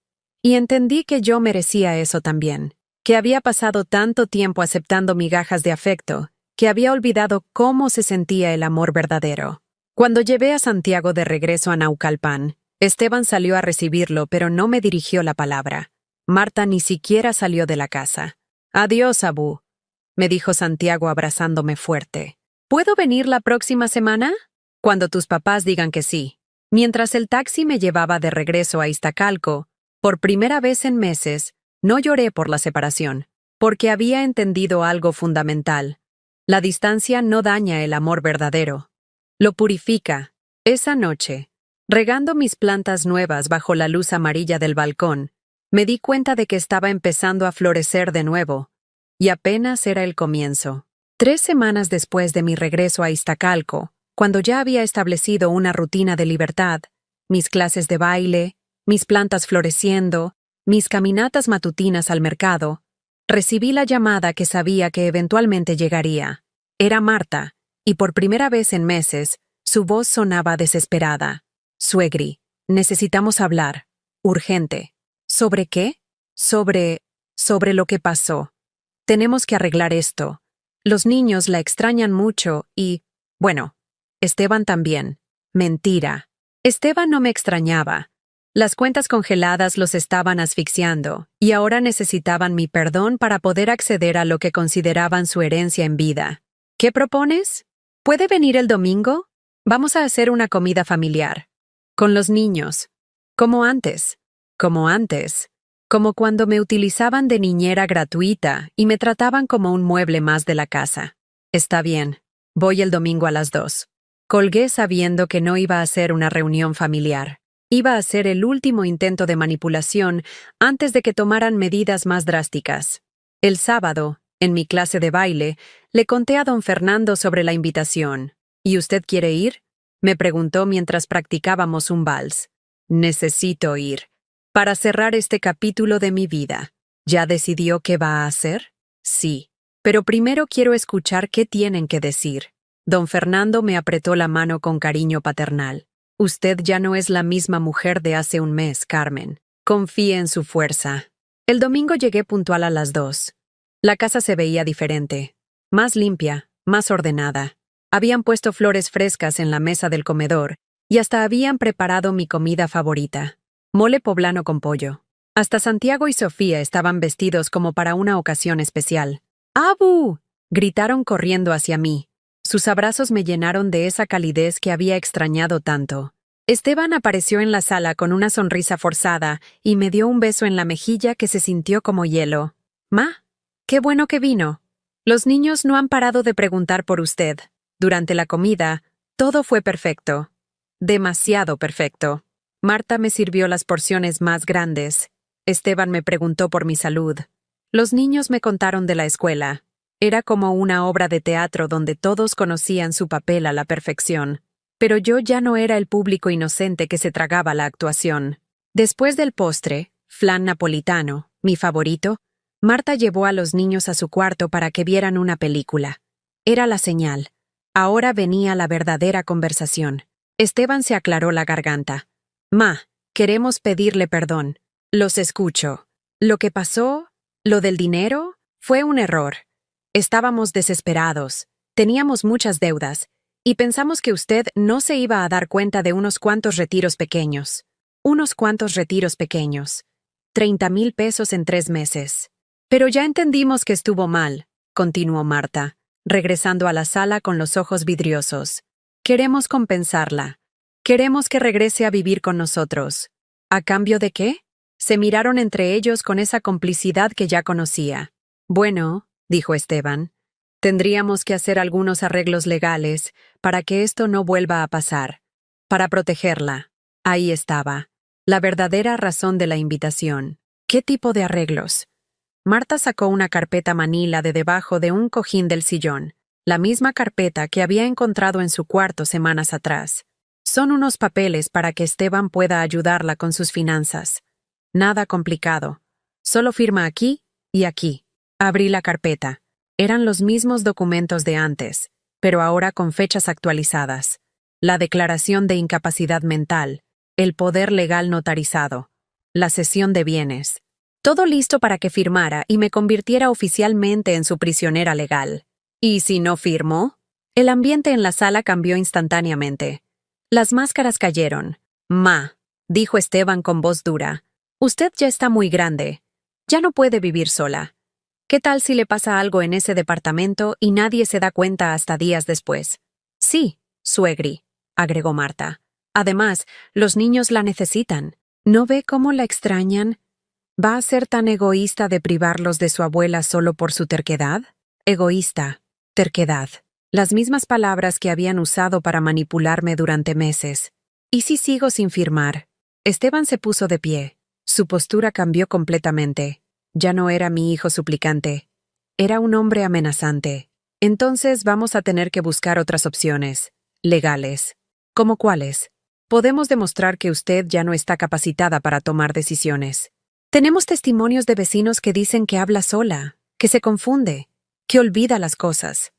Y entendí que yo merecía eso también, que había pasado tanto tiempo aceptando migajas de afecto, que había olvidado cómo se sentía el amor verdadero. Cuando llevé a Santiago de regreso a Naucalpan, Esteban salió a recibirlo, pero no me dirigió la palabra. Marta ni siquiera salió de la casa. «Adiós, Abu», me dijo Santiago abrazándome fuerte. «¿Puedo venir la próxima semana?» «Cuando tus papás digan que sí». Mientras el taxi me llevaba de regreso a Iztacalco, por primera vez en meses, no lloré por la separación, porque había entendido algo fundamental. La distancia no daña el amor verdadero. Lo purifica. Esa noche, regando mis plantas nuevas bajo la luz amarilla del balcón, me di cuenta de que estaba empezando a florecer de nuevo, y apenas era el comienzo. 3 semanas después de mi regreso a Iztacalco, cuando ya había establecido una rutina de libertad, mis clases de baile, mis plantas floreciendo, mis caminatas matutinas al mercado, recibí la llamada que sabía que eventualmente llegaría. Era Marta, y por primera vez en meses, su voz sonaba desesperada. «Suegri, necesitamos hablar. Urgente». «¿Sobre qué?» Sobre lo que pasó. Tenemos que arreglar esto. Los niños la extrañan mucho y, bueno, Esteban también. Mentira. Esteban no me extrañaba. Las cuentas congeladas los estaban asfixiando, y ahora necesitaban mi perdón para poder acceder a lo que consideraban su herencia en vida. ¿Qué propones? ¿Puede venir el domingo? Vamos a hacer una comida familiar. Con los niños. Como antes. Como antes. Como cuando me utilizaban de niñera gratuita y me trataban como un mueble más de la casa. Está bien. Voy el domingo a las 2. Colgué sabiendo que no iba a ser una reunión familiar. Iba a ser el último intento de manipulación antes de que tomaran medidas más drásticas. El sábado, en mi clase de baile, le conté a don Fernando sobre la invitación. ¿Y usted quiere ir? Me preguntó mientras practicábamos un vals. Necesito ir. Para cerrar este capítulo de mi vida. ¿Ya decidió qué va a hacer? Sí. Pero primero quiero escuchar qué tienen que decir. Don Fernando me apretó la mano con cariño paternal. Usted ya no es la misma mujer de hace un mes, Carmen. Confíe en su fuerza. El domingo llegué puntual a las 2. La casa se veía diferente. Más limpia, más ordenada. Habían puesto flores frescas en la mesa del comedor y hasta habían preparado mi comida favorita. Mole poblano con pollo. Hasta Santiago y Sofía estaban vestidos como para una ocasión especial. ¡Abu!, gritaron corriendo hacia mí. Sus abrazos me llenaron de esa calidez que había extrañado tanto. Esteban apareció en la sala con una sonrisa forzada y me dio un beso en la mejilla que se sintió como hielo. «Ma, qué bueno que vino. Los niños no han parado de preguntar por usted. Durante la comida, todo fue perfecto. Demasiado perfecto». Marta me sirvió las porciones más grandes. Esteban me preguntó por mi salud. Los niños me contaron de la escuela. Era como una obra de teatro donde todos conocían su papel a la perfección. Pero yo ya no era el público inocente que se tragaba la actuación. Después del postre, flan napolitano, mi favorito, Marta llevó a los niños a su cuarto para que vieran una película. Era la señal. Ahora venía la verdadera conversación. Esteban se aclaró la garganta. «Ma, queremos pedirle perdón. Los escucho. Lo que pasó, lo del dinero, fue un error. Estábamos desesperados, teníamos muchas deudas, y pensamos que usted no se iba a dar cuenta de unos cuantos retiros pequeños. Unos cuantos retiros pequeños. 30,000 pesos en 3 meses. Pero ya entendimos que estuvo mal», continuó Marta, regresando a la sala con los ojos vidriosos. «Queremos compensarla. Queremos que regrese a vivir con nosotros». ¿A cambio de qué? Se miraron entre ellos con esa complicidad que ya conocía. «Bueno», dijo Esteban, «tendríamos que hacer algunos arreglos legales para que esto no vuelva a pasar. Para protegerla». Ahí estaba, la verdadera razón de la invitación. ¿Qué tipo de arreglos? Marta sacó una carpeta manila de debajo de un cojín del sillón, la misma carpeta que había encontrado en su cuarto semanas atrás. Son unos papeles para que Esteban pueda ayudarla con sus finanzas. Nada complicado. Solo firma aquí y aquí. Abrí la carpeta. Eran los mismos documentos de antes, pero ahora con fechas actualizadas. La declaración de incapacidad mental, el poder legal notarizado, la cesión de bienes. Todo listo para que firmara y me convirtiera oficialmente en su prisionera legal. ¿Y si no firmo? El ambiente en la sala cambió instantáneamente. Las máscaras cayeron. Ma, dijo Esteban con voz dura. Usted ya está muy grande. Ya no puede vivir sola. ¿Qué tal si le pasa algo en ese departamento y nadie se da cuenta hasta días después? Sí, suegri, agregó Marta. Además, los niños la necesitan. ¿No ve cómo la extrañan? ¿Va a ser tan egoísta de privarlos de su abuela solo por su terquedad? Egoísta, terquedad. Las mismas palabras que habían usado para manipularme durante meses. ¿Y si sigo sin firmar? Esteban se puso de pie. Su postura cambió completamente. Ya no era mi hijo suplicante. Era un hombre amenazante. Entonces vamos a tener que buscar otras opciones. Legales. ¿Cómo cuáles? Podemos demostrar que usted ya no está capacitada para tomar decisiones. Tenemos testimonios de vecinos que dicen que habla sola, que se confunde, que olvida las cosas.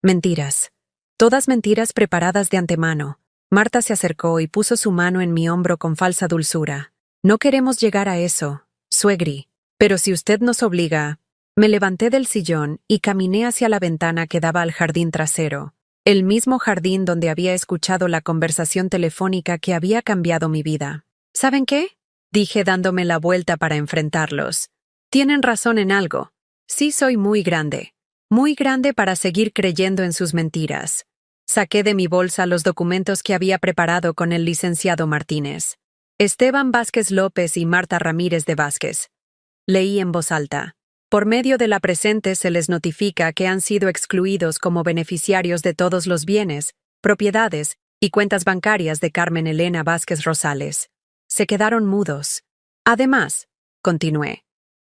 Mentiras. Todas mentiras preparadas de antemano. Marta se acercó y puso su mano en mi hombro con falsa dulzura. No queremos llegar a eso, suegri. Pero si usted nos obliga... Me levanté del sillón y caminé hacia la ventana que daba al jardín trasero, el mismo jardín donde había escuchado la conversación telefónica que había cambiado mi vida. ¿Saben qué? Dije dándome la vuelta para enfrentarlos. Tienen razón en algo. Sí soy muy grande para seguir creyendo en sus mentiras. Saqué de mi bolsa los documentos que había preparado con el licenciado Martínez. Esteban Vázquez López y Marta Ramírez de Vázquez. Leí en voz alta. Por medio de la presente se les notifica que han sido excluidos como beneficiarios de todos los bienes, propiedades y cuentas bancarias de Carmen Elena Vázquez Rosales. Se quedaron mudos. Además, continué,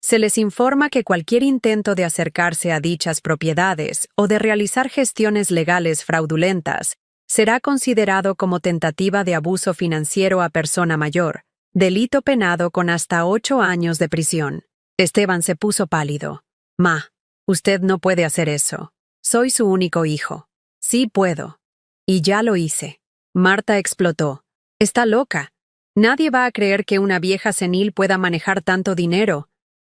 se les informa que cualquier intento de acercarse a dichas propiedades o de realizar gestiones legales fraudulentas será considerado como tentativa de abuso financiero a persona mayor, delito penado con hasta 8 años de prisión. Esteban se puso pálido. Ma, usted no puede hacer eso. Soy su único hijo. Sí puedo. Y ya lo hice. Marta explotó. Está loca. Nadie va a creer que una vieja senil pueda manejar tanto dinero.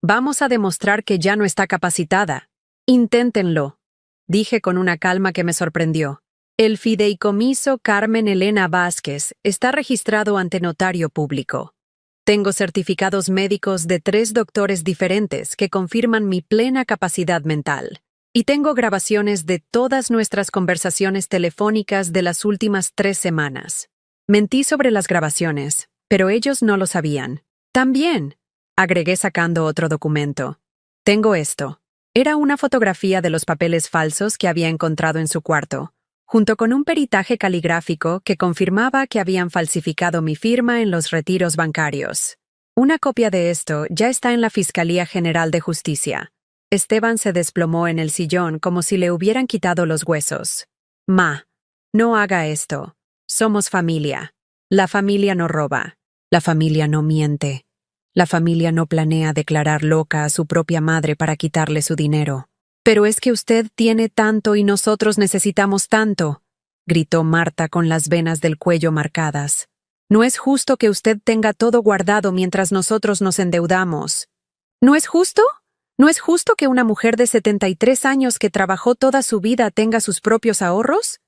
Vamos a demostrar que ya no está capacitada. Inténtenlo, dije con una calma que me sorprendió. El fideicomiso Carmen Elena Vázquez está registrado ante notario público. Tengo certificados médicos de 3 doctores diferentes que confirman mi plena capacidad mental. Y tengo grabaciones de todas nuestras conversaciones telefónicas de las últimas 3 semanas. Mentí sobre las grabaciones, pero ellos no lo sabían. También, agregué sacando otro documento. Tengo esto. Era una fotografía de los papeles falsos que había encontrado en su cuarto, junto con un peritaje caligráfico que confirmaba que habían falsificado mi firma en los retiros bancarios. Una copia de esto ya está en la Fiscalía General de Justicia. Esteban se desplomó en el sillón como si le hubieran quitado los huesos. Ma, no haga esto. Somos familia. La familia no roba. La familia no miente. La familia no planea declarar loca a su propia madre para quitarle su dinero. Pero es que usted tiene tanto y nosotros necesitamos tanto, gritó Marta con las venas del cuello marcadas. No es justo que usted tenga todo guardado mientras nosotros nos endeudamos. ¿No es justo? ¿No es justo que una mujer de 73 años que trabajó toda su vida tenga sus propios ahorros?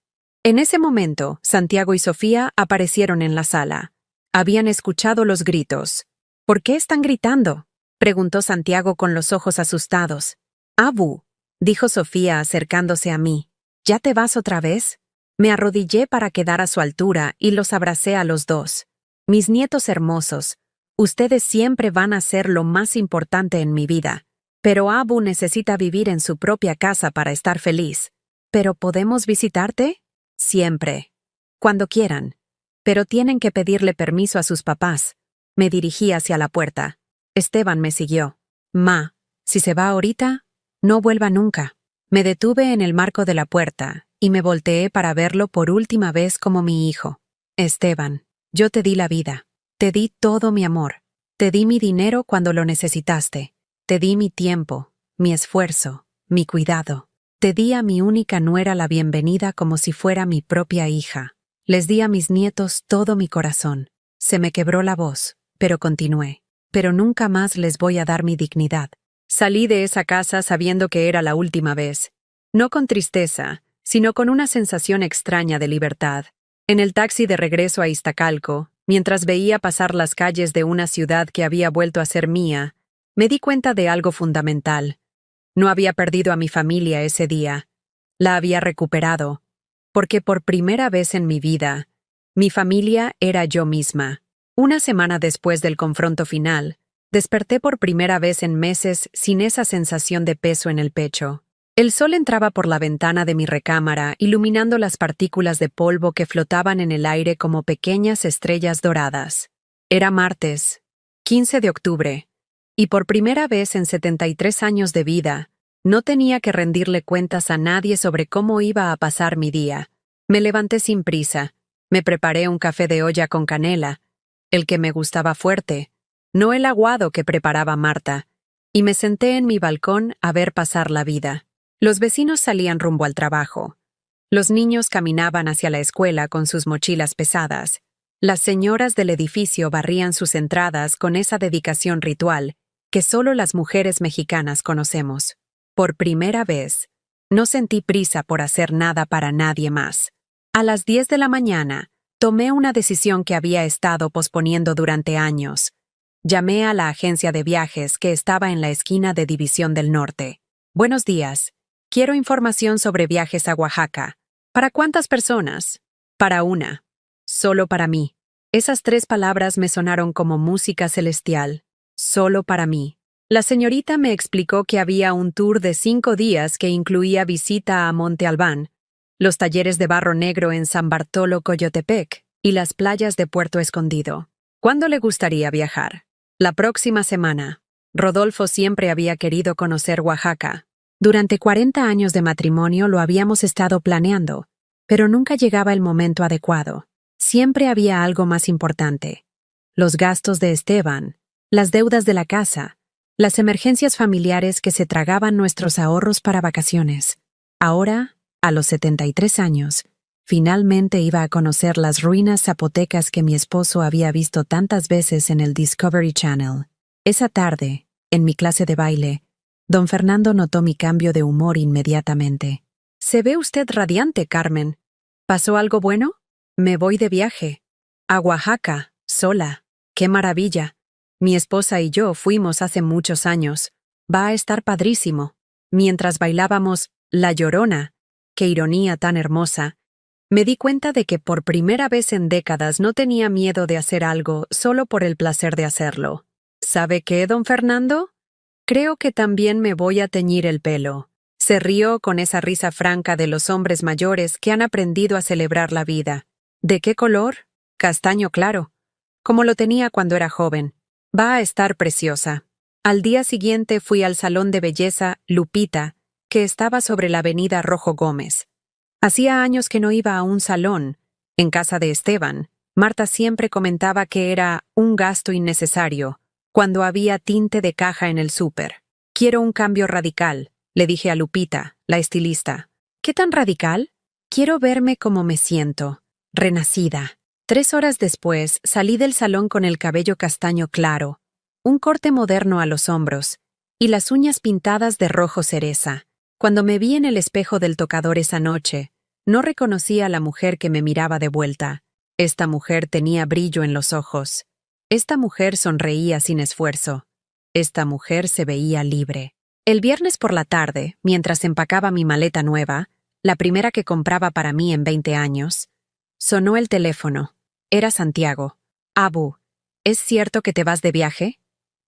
En ese momento, Santiago y Sofía aparecieron en la sala. Habían escuchado los gritos. ¿Por qué están gritando?, preguntó Santiago con los ojos asustados. Abu, dijo Sofía acercándose a mí. ¿Ya te vas otra vez? Me arrodillé para quedar a su altura y los abracé a los dos. Mis nietos hermosos, ustedes siempre van a ser lo más importante en mi vida. Pero Abu necesita vivir en su propia casa para estar feliz. ¿Pero podemos visitarte? Siempre. Cuando quieran. Pero tienen que pedirle permiso a sus papás. Me dirigí hacia la puerta. Esteban me siguió. Ma, si se va ahorita, no vuelva nunca. Me detuve en el marco de la puerta y me volteé para verlo por última vez como mi hijo. Esteban, yo te di la vida. Te di todo mi amor. Te di mi dinero cuando lo necesitaste. Te di mi tiempo, mi esfuerzo, mi cuidado. Te di a mi única nuera la bienvenida como si fuera mi propia hija. Les di a mis nietos todo mi corazón. Se me quebró la voz, pero continué. Pero nunca más les voy a dar mi dignidad. Salí de esa casa sabiendo que era la última vez. no con tristeza, sino con una sensación extraña de libertad. En el taxi de regreso a Iztacalco, mientras veía pasar las calles de una ciudad que había vuelto a ser mía, me di cuenta de algo fundamental. No había perdido a mi familia ese día. La había recuperado, porque por primera vez en mi vida, mi familia era yo misma. Una semana después del confronto final, desperté por primera vez en meses sin esa sensación de peso en el pecho. El sol entraba por la ventana de mi recámara, iluminando las partículas de polvo que flotaban en el aire como pequeñas estrellas doradas. Era martes, 15 de octubre, y por primera vez en 73 años de vida, no tenía que rendirle cuentas a nadie sobre cómo iba a pasar mi día. Me levanté sin prisa, me preparé un café de olla con canela, el que me gustaba fuerte, no el aguado que preparaba Marta, y me senté en mi balcón a ver pasar la vida. Los vecinos salían rumbo al trabajo. Los niños caminaban hacia la escuela con sus mochilas pesadas. Las señoras del edificio barrían sus entradas con esa dedicación ritual que solo las mujeres mexicanas conocemos. Por primera vez, no sentí prisa por hacer nada para nadie más. A las 10 de la mañana, tomé una decisión que había estado posponiendo durante años. Llamé a la agencia de viajes que estaba en la esquina de División del Norte. Buenos días. Quiero información sobre viajes a Oaxaca. ¿Para cuántas personas? Para una. Solo para mí. Esas 3 palabras me sonaron como música celestial. Solo para mí. La señorita me explicó que había un tour de 5 días que incluía visita a Monte Albán, los talleres de barro negro en San Bartolo Coyotepec y las playas de Puerto Escondido. ¿Cuándo le gustaría viajar? La próxima semana. Rodolfo siempre había querido conocer Oaxaca. Durante 40 años de matrimonio lo habíamos estado planeando, pero nunca llegaba el momento adecuado. Siempre había algo más importante. Los gastos de Esteban, las deudas de la casa, las emergencias familiares que se tragaban nuestros ahorros para vacaciones. Ahora, a los 73 años, finalmente iba a conocer las ruinas zapotecas que mi esposo había visto tantas veces en el Discovery Channel. Esa tarde, en mi clase de baile, don Fernando notó mi cambio de humor inmediatamente. «Se ve usted radiante, Carmen. ¿Pasó algo bueno? Me voy de viaje. A Oaxaca, sola. ¡Qué maravilla! Mi esposa y yo fuimos hace muchos años. Va a estar padrísimo». Mientras bailábamos La Llorona, qué ironía tan hermosa, me di cuenta de que por primera vez en décadas no tenía miedo de hacer algo solo por el placer de hacerlo. ¿Sabe qué, don Fernando? Creo que también me voy a teñir el pelo. Se rió con esa risa franca de los hombres mayores que han aprendido a celebrar la vida. ¿De qué color? Castaño claro, como lo tenía cuando era joven. Va a estar preciosa. Al día siguiente fui al salón de belleza Lupita, que estaba sobre la avenida Rojo Gómez. Hacía años que no iba a un salón. En casa de Esteban, Marta siempre comentaba que era un gasto innecesario, cuando había tinte de caja en el súper. Quiero un cambio radical, le dije a Lupita, la estilista. ¿Qué tan radical? Quiero verme como me siento, renacida. 3 horas después salí del salón con el cabello castaño claro, un corte moderno a los hombros y las uñas pintadas de rojo cereza. Cuando me vi en el espejo del tocador esa noche, no reconocí a la mujer que me miraba de vuelta. Esta mujer tenía brillo en los ojos. Esta mujer sonreía sin esfuerzo. Esta mujer se veía libre. El viernes por la tarde, mientras empacaba mi maleta nueva, la primera que compraba para mí en 20 años, sonó el teléfono. Era Santiago. Abu, ¿es cierto que te vas de viaje?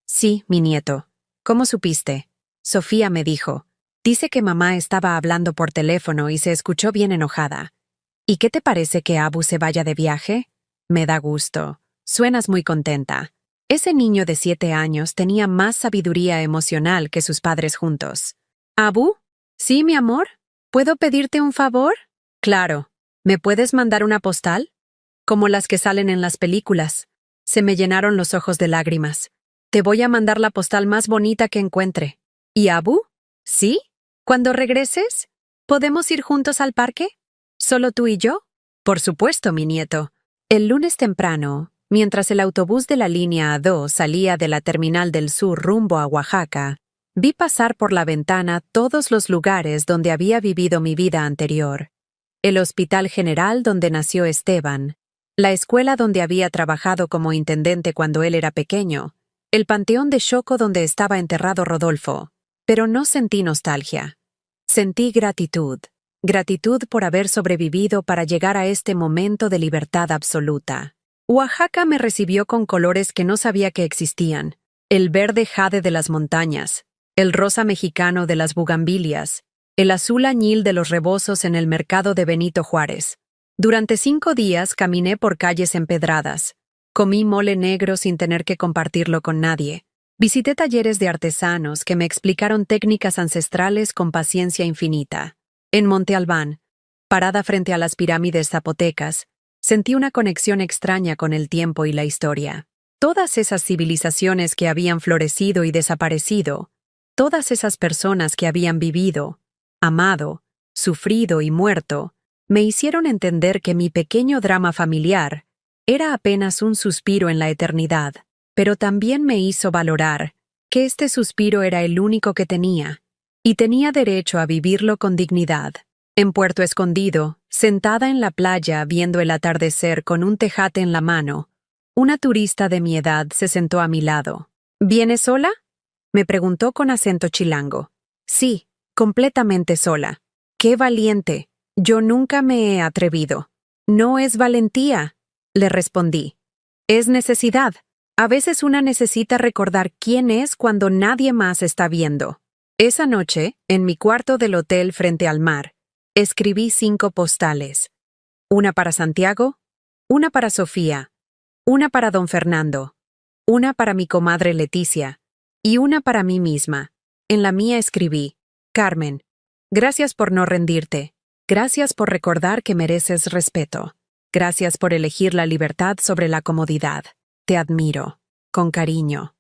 Sí, mi nieto. ¿Cómo supiste? Sofía me dijo. Dice que mamá estaba hablando por teléfono y se escuchó bien enojada. ¿Y qué te parece que Abu se vaya de viaje? Me da gusto. Suenas muy contenta. Ese niño de 7 años tenía más sabiduría emocional que sus padres juntos. ¿Abu? ¿Sí, mi amor? ¿Puedo pedirte un favor? Claro. ¿Me puedes mandar una postal? Como las que salen en las películas. Se me llenaron los ojos de lágrimas. Te voy a mandar la postal más bonita que encuentre. ¿Y Abu? ¿Sí? Cuando regreses, ¿podemos ir juntos al parque? ¿Solo tú y yo? Por supuesto, mi nieto. El lunes temprano, mientras el autobús de la línea A2 salía de la Terminal del Sur rumbo a Oaxaca, Vi pasar por la ventana todos los lugares donde había vivido mi vida anterior. El Hospital General donde nació Esteban, la escuela donde había trabajado como intendente cuando él era pequeño, el panteón de Choco donde estaba enterrado Rodolfo. Pero no sentí nostalgia. Sentí gratitud. Gratitud por haber sobrevivido para llegar a este momento de libertad absoluta. Oaxaca me recibió con colores que no sabía que existían. El verde jade de las montañas, el rosa mexicano de las bugambilias, el azul añil de los rebozos en el mercado de Benito Juárez. Durante 5 días caminé por calles empedradas. Comí mole negro sin tener que compartirlo con nadie. Visité talleres de artesanos que me explicaron técnicas ancestrales con paciencia infinita. En Monte Albán, parada frente a las pirámides zapotecas, sentí una conexión extraña con el tiempo y la historia. Todas esas civilizaciones que habían florecido y desaparecido, todas esas personas que habían vivido, amado, sufrido y muerto, me hicieron entender que mi pequeño drama familiar era apenas un suspiro en la eternidad, pero también me hizo valorar que este suspiro era el único que tenía, y tenía derecho a vivirlo con dignidad. En Puerto Escondido, sentada en la playa viendo el atardecer con un tejate en la mano, una turista de mi edad se sentó a mi lado. ¿Vienes sola?, me preguntó con acento chilango. Sí, completamente sola. ¡Qué valiente! Yo nunca me he atrevido. No es valentía, le respondí. Es necesidad. A veces una necesita recordar quién es cuando nadie más está viendo. Esa noche, en mi cuarto del hotel frente al mar, escribí 5 postales. Una para Santiago, una para Sofía, una para don Fernando, una para mi comadre Leticia y una para mí misma. En la mía escribí: Carmen, gracias por no rendirte. Gracias por recordar que mereces respeto. Gracias por elegir la libertad sobre la comodidad. Te admiro. Con cariño.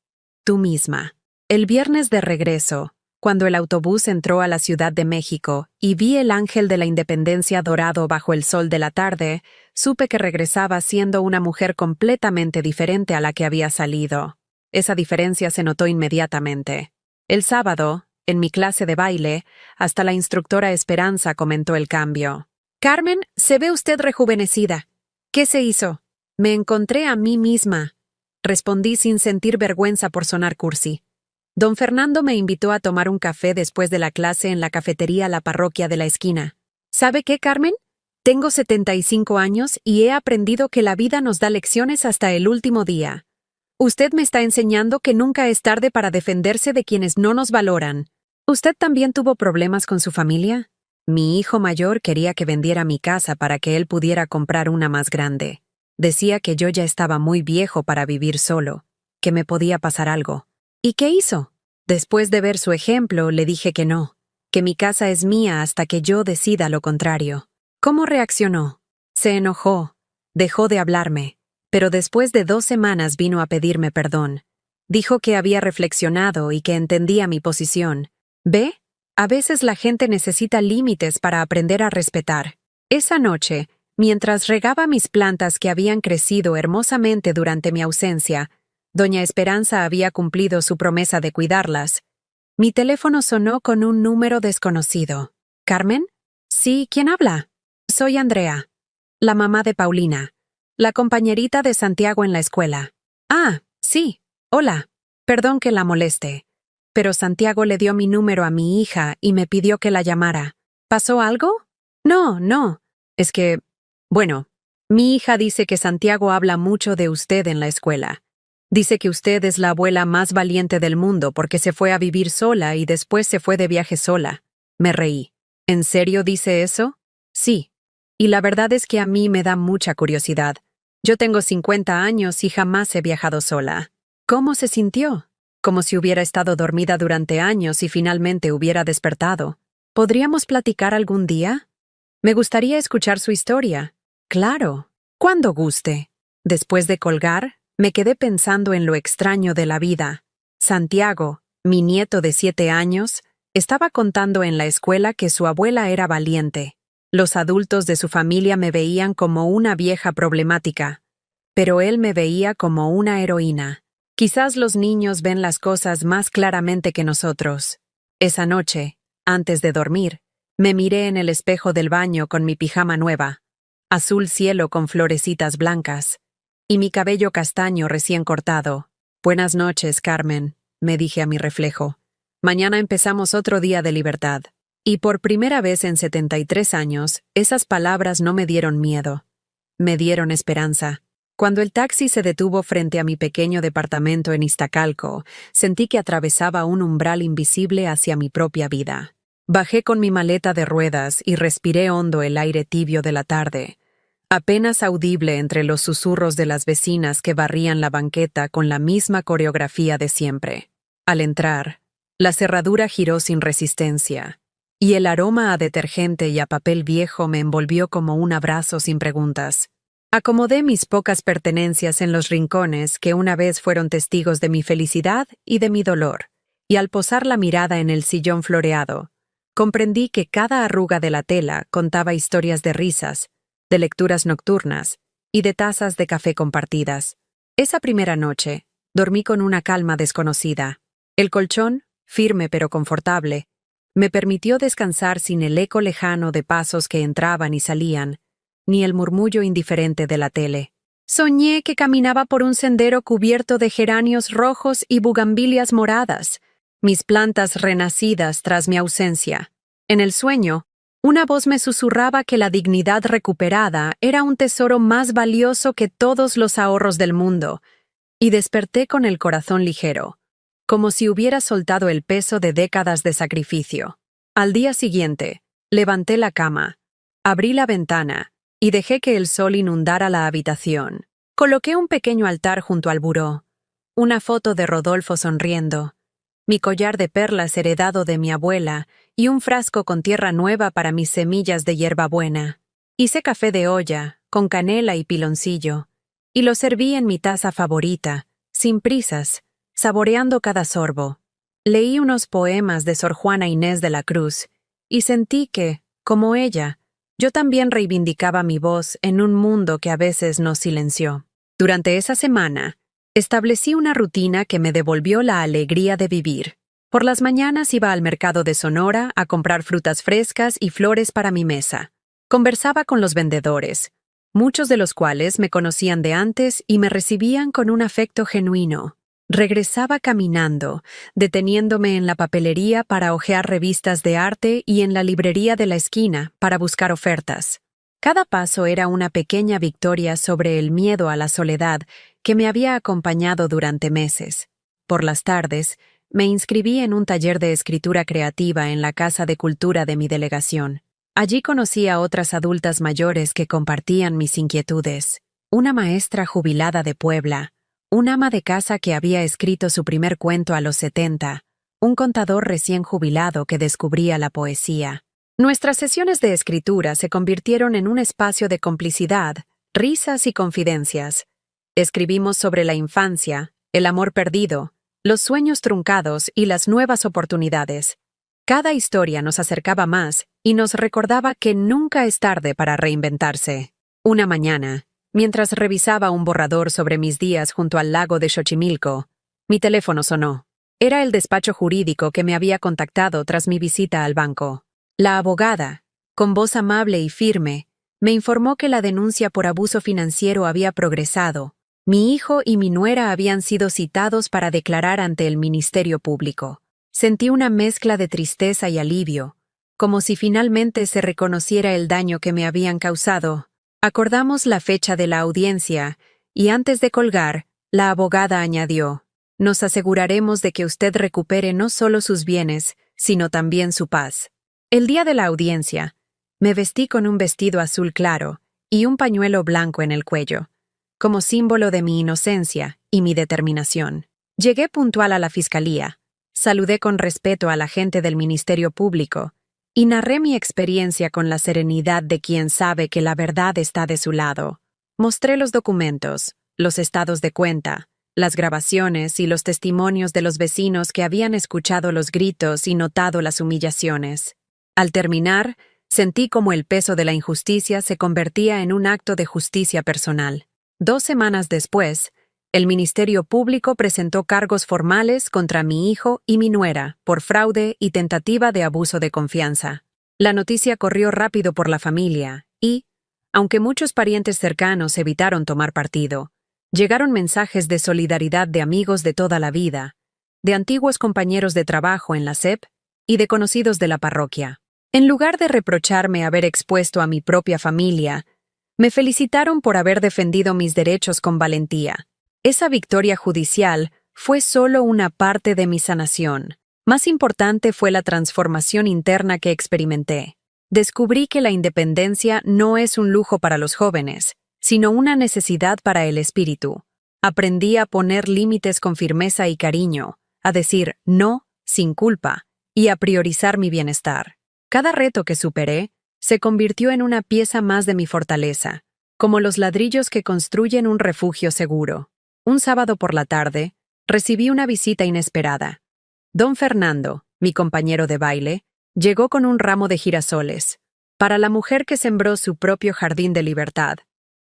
Tú misma. El viernes de regreso, cuando el autobús entró a la Ciudad de México y vi el ángel de la independencia dorado bajo el sol de la tarde, supe que regresaba siendo una mujer completamente diferente a la que había salido. Esa diferencia se notó inmediatamente. El sábado, en mi clase de baile, hasta la instructora Esperanza comentó el cambio. Carmen, se ve usted rejuvenecida. ¿Qué se hizo? Me encontré a mí misma. Respondí sin sentir vergüenza por sonar cursi. Don Fernando me invitó a tomar un café después de la clase en la cafetería La Parroquia de la esquina. ¿Sabe qué, Carmen? Tengo 75 años y he aprendido que la vida nos da lecciones hasta el último día. Usted me está enseñando que nunca es tarde para defenderse de quienes no nos valoran. ¿Usted también tuvo problemas con su familia? Mi hijo mayor quería que vendiera mi casa para que él pudiera comprar una más grande. Decía que yo ya estaba muy viejo para vivir solo, que me podía pasar algo. ¿Y qué hizo? Después de ver su ejemplo, le dije que no, que mi casa es mía hasta que yo decida lo contrario. ¿Cómo reaccionó? Se enojó, dejó de hablarme, pero después de 2 semanas vino a pedirme perdón. Dijo que había reflexionado y que entendía mi posición. ¿Ve? A veces la gente necesita límites para aprender a respetar. Esa noche, mientras regaba mis plantas que habían crecido hermosamente durante mi ausencia, doña Esperanza había cumplido su promesa de cuidarlas. Mi teléfono sonó con un número desconocido. ¿Carmen? Sí, ¿quién habla? Soy Andrea, la mamá de Paulina, la compañerita de Santiago en la escuela. Ah, sí, hola. Perdón que la moleste. Pero Santiago le dio mi número a mi hija y me pidió que la llamara. ¿Pasó algo? No. Es que, bueno, mi hija dice que Santiago habla mucho de usted en la escuela. Dice que usted es la abuela más valiente del mundo porque se fue a vivir sola y después se fue de viaje sola. Me reí. ¿En serio dice eso? Sí. Y la verdad es que a mí me da mucha curiosidad. Yo tengo 50 años y jamás he viajado sola. ¿Cómo se sintió? Como si hubiera estado dormida durante años y finalmente hubiera despertado. ¿Podríamos platicar algún día? Me gustaría escuchar su historia. Claro, cuando guste. Después de colgar, me quedé pensando en lo extraño de la vida. Santiago, mi nieto de 7 años, estaba contando en la escuela que su abuela era valiente. Los adultos de su familia me veían como una vieja problemática, pero él me veía como una heroína. Quizás los niños ven las cosas más claramente que nosotros. Esa noche, antes de dormir, me miré en el espejo del baño con mi pijama nueva, azul cielo con florecitas blancas, y mi cabello castaño recién cortado. Buenas noches, Carmen, me dije a mi reflejo. Mañana empezamos otro día de libertad. Y por primera vez en 73 años, esas palabras no me dieron miedo. Me dieron esperanza. Cuando el taxi se detuvo frente a mi pequeño departamento en Iztacalco, sentí que atravesaba un umbral invisible hacia mi propia vida. Bajé con mi maleta de ruedas y respiré hondo el aire tibio de la tarde, apenas audible entre los susurros de las vecinas que barrían la banqueta con la misma coreografía de siempre. Al entrar, la cerradura giró sin resistencia, y el aroma a detergente y a papel viejo me envolvió como un abrazo sin preguntas. Acomodé mis pocas pertenencias en los rincones que una vez fueron testigos de mi felicidad y de mi dolor, y al posar la mirada en el sillón floreado, comprendí que cada arruga de la tela contaba historias de risas, de lecturas nocturnas y de tazas de café compartidas. Esa primera noche, dormí con una calma desconocida. El colchón, firme pero confortable, me permitió descansar sin el eco lejano de pasos que entraban y salían, ni el murmullo indiferente de la tele. Soñé que caminaba por un sendero cubierto de geranios rojos y bugambilias moradas, mis plantas renacidas tras mi ausencia. En el sueño, una voz me susurraba que la dignidad recuperada era un tesoro más valioso que todos los ahorros del mundo, y desperté con el corazón ligero, como si hubiera soltado el peso de décadas de sacrificio. Al día siguiente, levanté la cama, abrí la ventana y dejé que el sol inundara la habitación. Coloqué un pequeño altar junto al buró, una foto de Rodolfo sonriendo, mi collar de perlas heredado de mi abuela y un frasco con tierra nueva para mis semillas de hierbabuena. Hice café de olla, con canela y piloncillo, y lo serví en mi taza favorita, sin prisas, saboreando cada sorbo. Leí unos poemas de Sor Juana Inés de la Cruz, y sentí que, como ella, yo también reivindicaba mi voz en un mundo que a veces nos silenció. Durante esa semana, establecí una rutina que me devolvió la alegría de vivir. Por las mañanas iba al mercado de Sonora a comprar frutas frescas y flores para mi mesa. Conversaba con los vendedores, muchos de los cuales me conocían de antes y me recibían con un afecto genuino. Regresaba caminando, deteniéndome en la papelería para hojear revistas de arte y en la librería de la esquina para buscar ofertas. Cada paso era una pequeña victoria sobre el miedo a la soledad que me había acompañado durante meses. Por las tardes, me inscribí en un taller de escritura creativa en la Casa de Cultura de mi delegación. Allí conocí a otras adultas mayores que compartían mis inquietudes. Una maestra jubilada de Puebla, un ama de casa que había escrito su primer cuento a los 70, un contador recién jubilado que descubría la poesía. Nuestras sesiones de escritura se convirtieron en un espacio de complicidad, risas y confidencias. Escribimos sobre la infancia, el amor perdido, los sueños truncados y las nuevas oportunidades. Cada historia nos acercaba más y nos recordaba que nunca es tarde para reinventarse. Una mañana, mientras revisaba un borrador sobre mis días junto al lago de Xochimilco, mi teléfono sonó. Era el despacho jurídico que me había contactado tras mi visita al banco. La abogada, con voz amable y firme, me informó que la denuncia por abuso financiero había progresado. Mi hijo y mi nuera habían sido citados para declarar ante el Ministerio Público. Sentí una mezcla de tristeza y alivio, como si finalmente se reconociera el daño que me habían causado. Acordamos la fecha de la audiencia, y antes de colgar, la abogada añadió: «Nos aseguraremos de que usted recupere no solo sus bienes, sino también su paz». El día de la audiencia, me vestí con un vestido azul claro y un pañuelo blanco en el cuello, como símbolo de mi inocencia y mi determinación. Llegué puntual a la fiscalía, saludé con respeto a la gente del Ministerio Público y narré mi experiencia con la serenidad de quien sabe que la verdad está de su lado. Mostré los documentos, los estados de cuenta, las grabaciones y los testimonios de los vecinos que habían escuchado los gritos y notado las humillaciones. Al terminar, sentí como el peso de la injusticia se convertía en un acto de justicia personal. 2 semanas después, El Ministerio Público presentó cargos formales contra mi hijo y mi nuera por fraude y tentativa de abuso de confianza. La noticia corrió rápido por la familia y, aunque muchos parientes cercanos evitaron tomar partido, llegaron mensajes de solidaridad de amigos de toda la vida, de antiguos compañeros de trabajo en la SEP y de conocidos de la parroquia. En lugar de reprocharme haber expuesto a mi propia familia, me felicitaron por haber defendido mis derechos con valentía. Esa victoria judicial fue solo una parte de mi sanación. Más importante fue la transformación interna que experimenté. Descubrí que la independencia no es un lujo para los jóvenes, sino una necesidad para el espíritu. Aprendí a poner límites con firmeza y cariño, a decir no sin culpa y a priorizar mi bienestar. Cada reto que superé se convirtió en una pieza más de mi fortaleza, como los ladrillos que construyen un refugio seguro. Un sábado por la tarde, recibí una visita inesperada. Don Fernando, mi compañero de baile, llegó con un ramo de girasoles, para la mujer que sembró su propio jardín de libertad.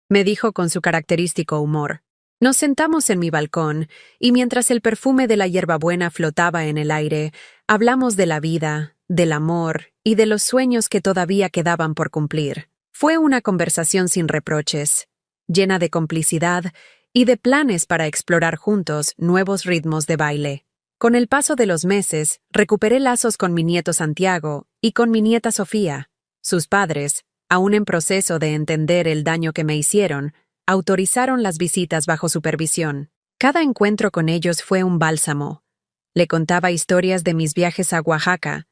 Me dijo con su característico humor. Nos sentamos en mi balcón, y mientras el perfume de la hierbabuena flotaba en el aire, hablamos de la vida, del amor y de los sueños que todavía quedaban por cumplir. Fue una conversación sin reproches, llena de complicidad y de planes para explorar juntos nuevos ritmos de baile. Con el paso de los meses, recuperé lazos con mi nieto Santiago y con mi nieta Sofía. Sus padres, aún en proceso de entender el daño que me hicieron, autorizaron las visitas bajo supervisión. Cada encuentro con ellos fue un bálsamo. Le contaba historias de mis viajes a Oaxaca,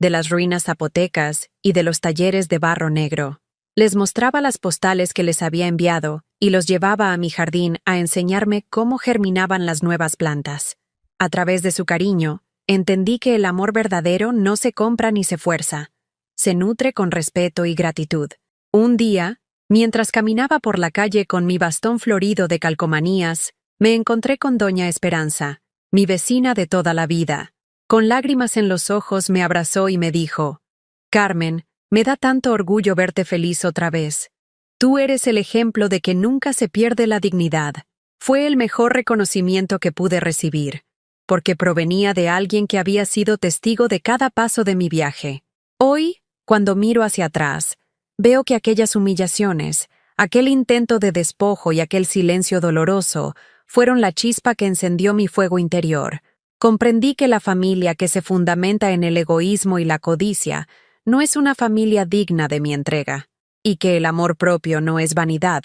de las ruinas zapotecas y de los talleres de barro negro. Les mostraba las postales que les había enviado y los llevaba a mi jardín a enseñarme cómo germinaban las nuevas plantas. A través de su cariño, entendí que el amor verdadero no se compra ni se fuerza. Se nutre con respeto y gratitud. Un día, mientras caminaba por la calle con mi bastón florido de calcomanías, me encontré con doña Esperanza, mi vecina de toda la vida. Con lágrimas en los ojos me abrazó y me dijo: «Carmen, me da tanto orgullo verte feliz otra vez. Tú eres el ejemplo de que nunca se pierde la dignidad». Fue el mejor reconocimiento que pude recibir, porque provenía de alguien que había sido testigo de cada paso de mi viaje. Hoy, cuando miro hacia atrás, veo que aquellas humillaciones, aquel intento de despojo y aquel silencio doloroso fueron la chispa que encendió mi fuego interior. Comprendí que la familia que se fundamenta en el egoísmo y la codicia no es una familia digna de mi entrega, y que el amor propio no es vanidad,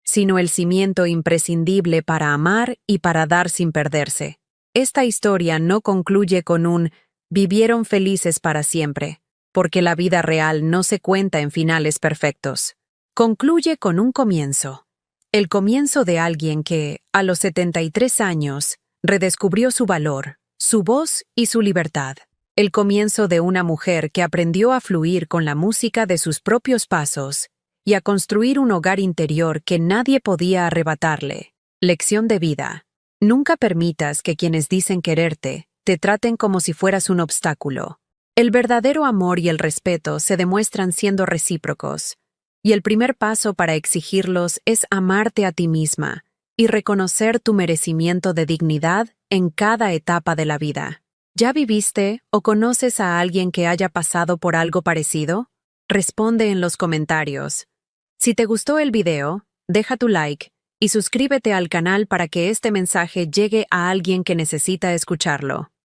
sino el cimiento imprescindible para amar y para dar sin perderse. Esta historia no concluye con un «vivieron felices para siempre», porque la vida real no se cuenta en finales perfectos. Concluye con un comienzo. El comienzo de alguien que, a los 73 años, redescubrió su valor, su voz y su libertad. El comienzo de una mujer que aprendió a fluir con la música de sus propios pasos y a construir un hogar interior que nadie podía arrebatarle. Lección de vida. Nunca permitas que quienes dicen quererte te traten como si fueras un obstáculo. El verdadero amor y el respeto se demuestran siendo recíprocos, y el primer paso para exigirlos es amarte a ti misma y reconocer tu merecimiento de dignidad en cada etapa de la vida. ¿Ya viviste o conoces a alguien que haya pasado por algo parecido? Responde en los comentarios. Si te gustó el video, deja tu like y suscríbete al canal para que este mensaje llegue a alguien que necesita escucharlo.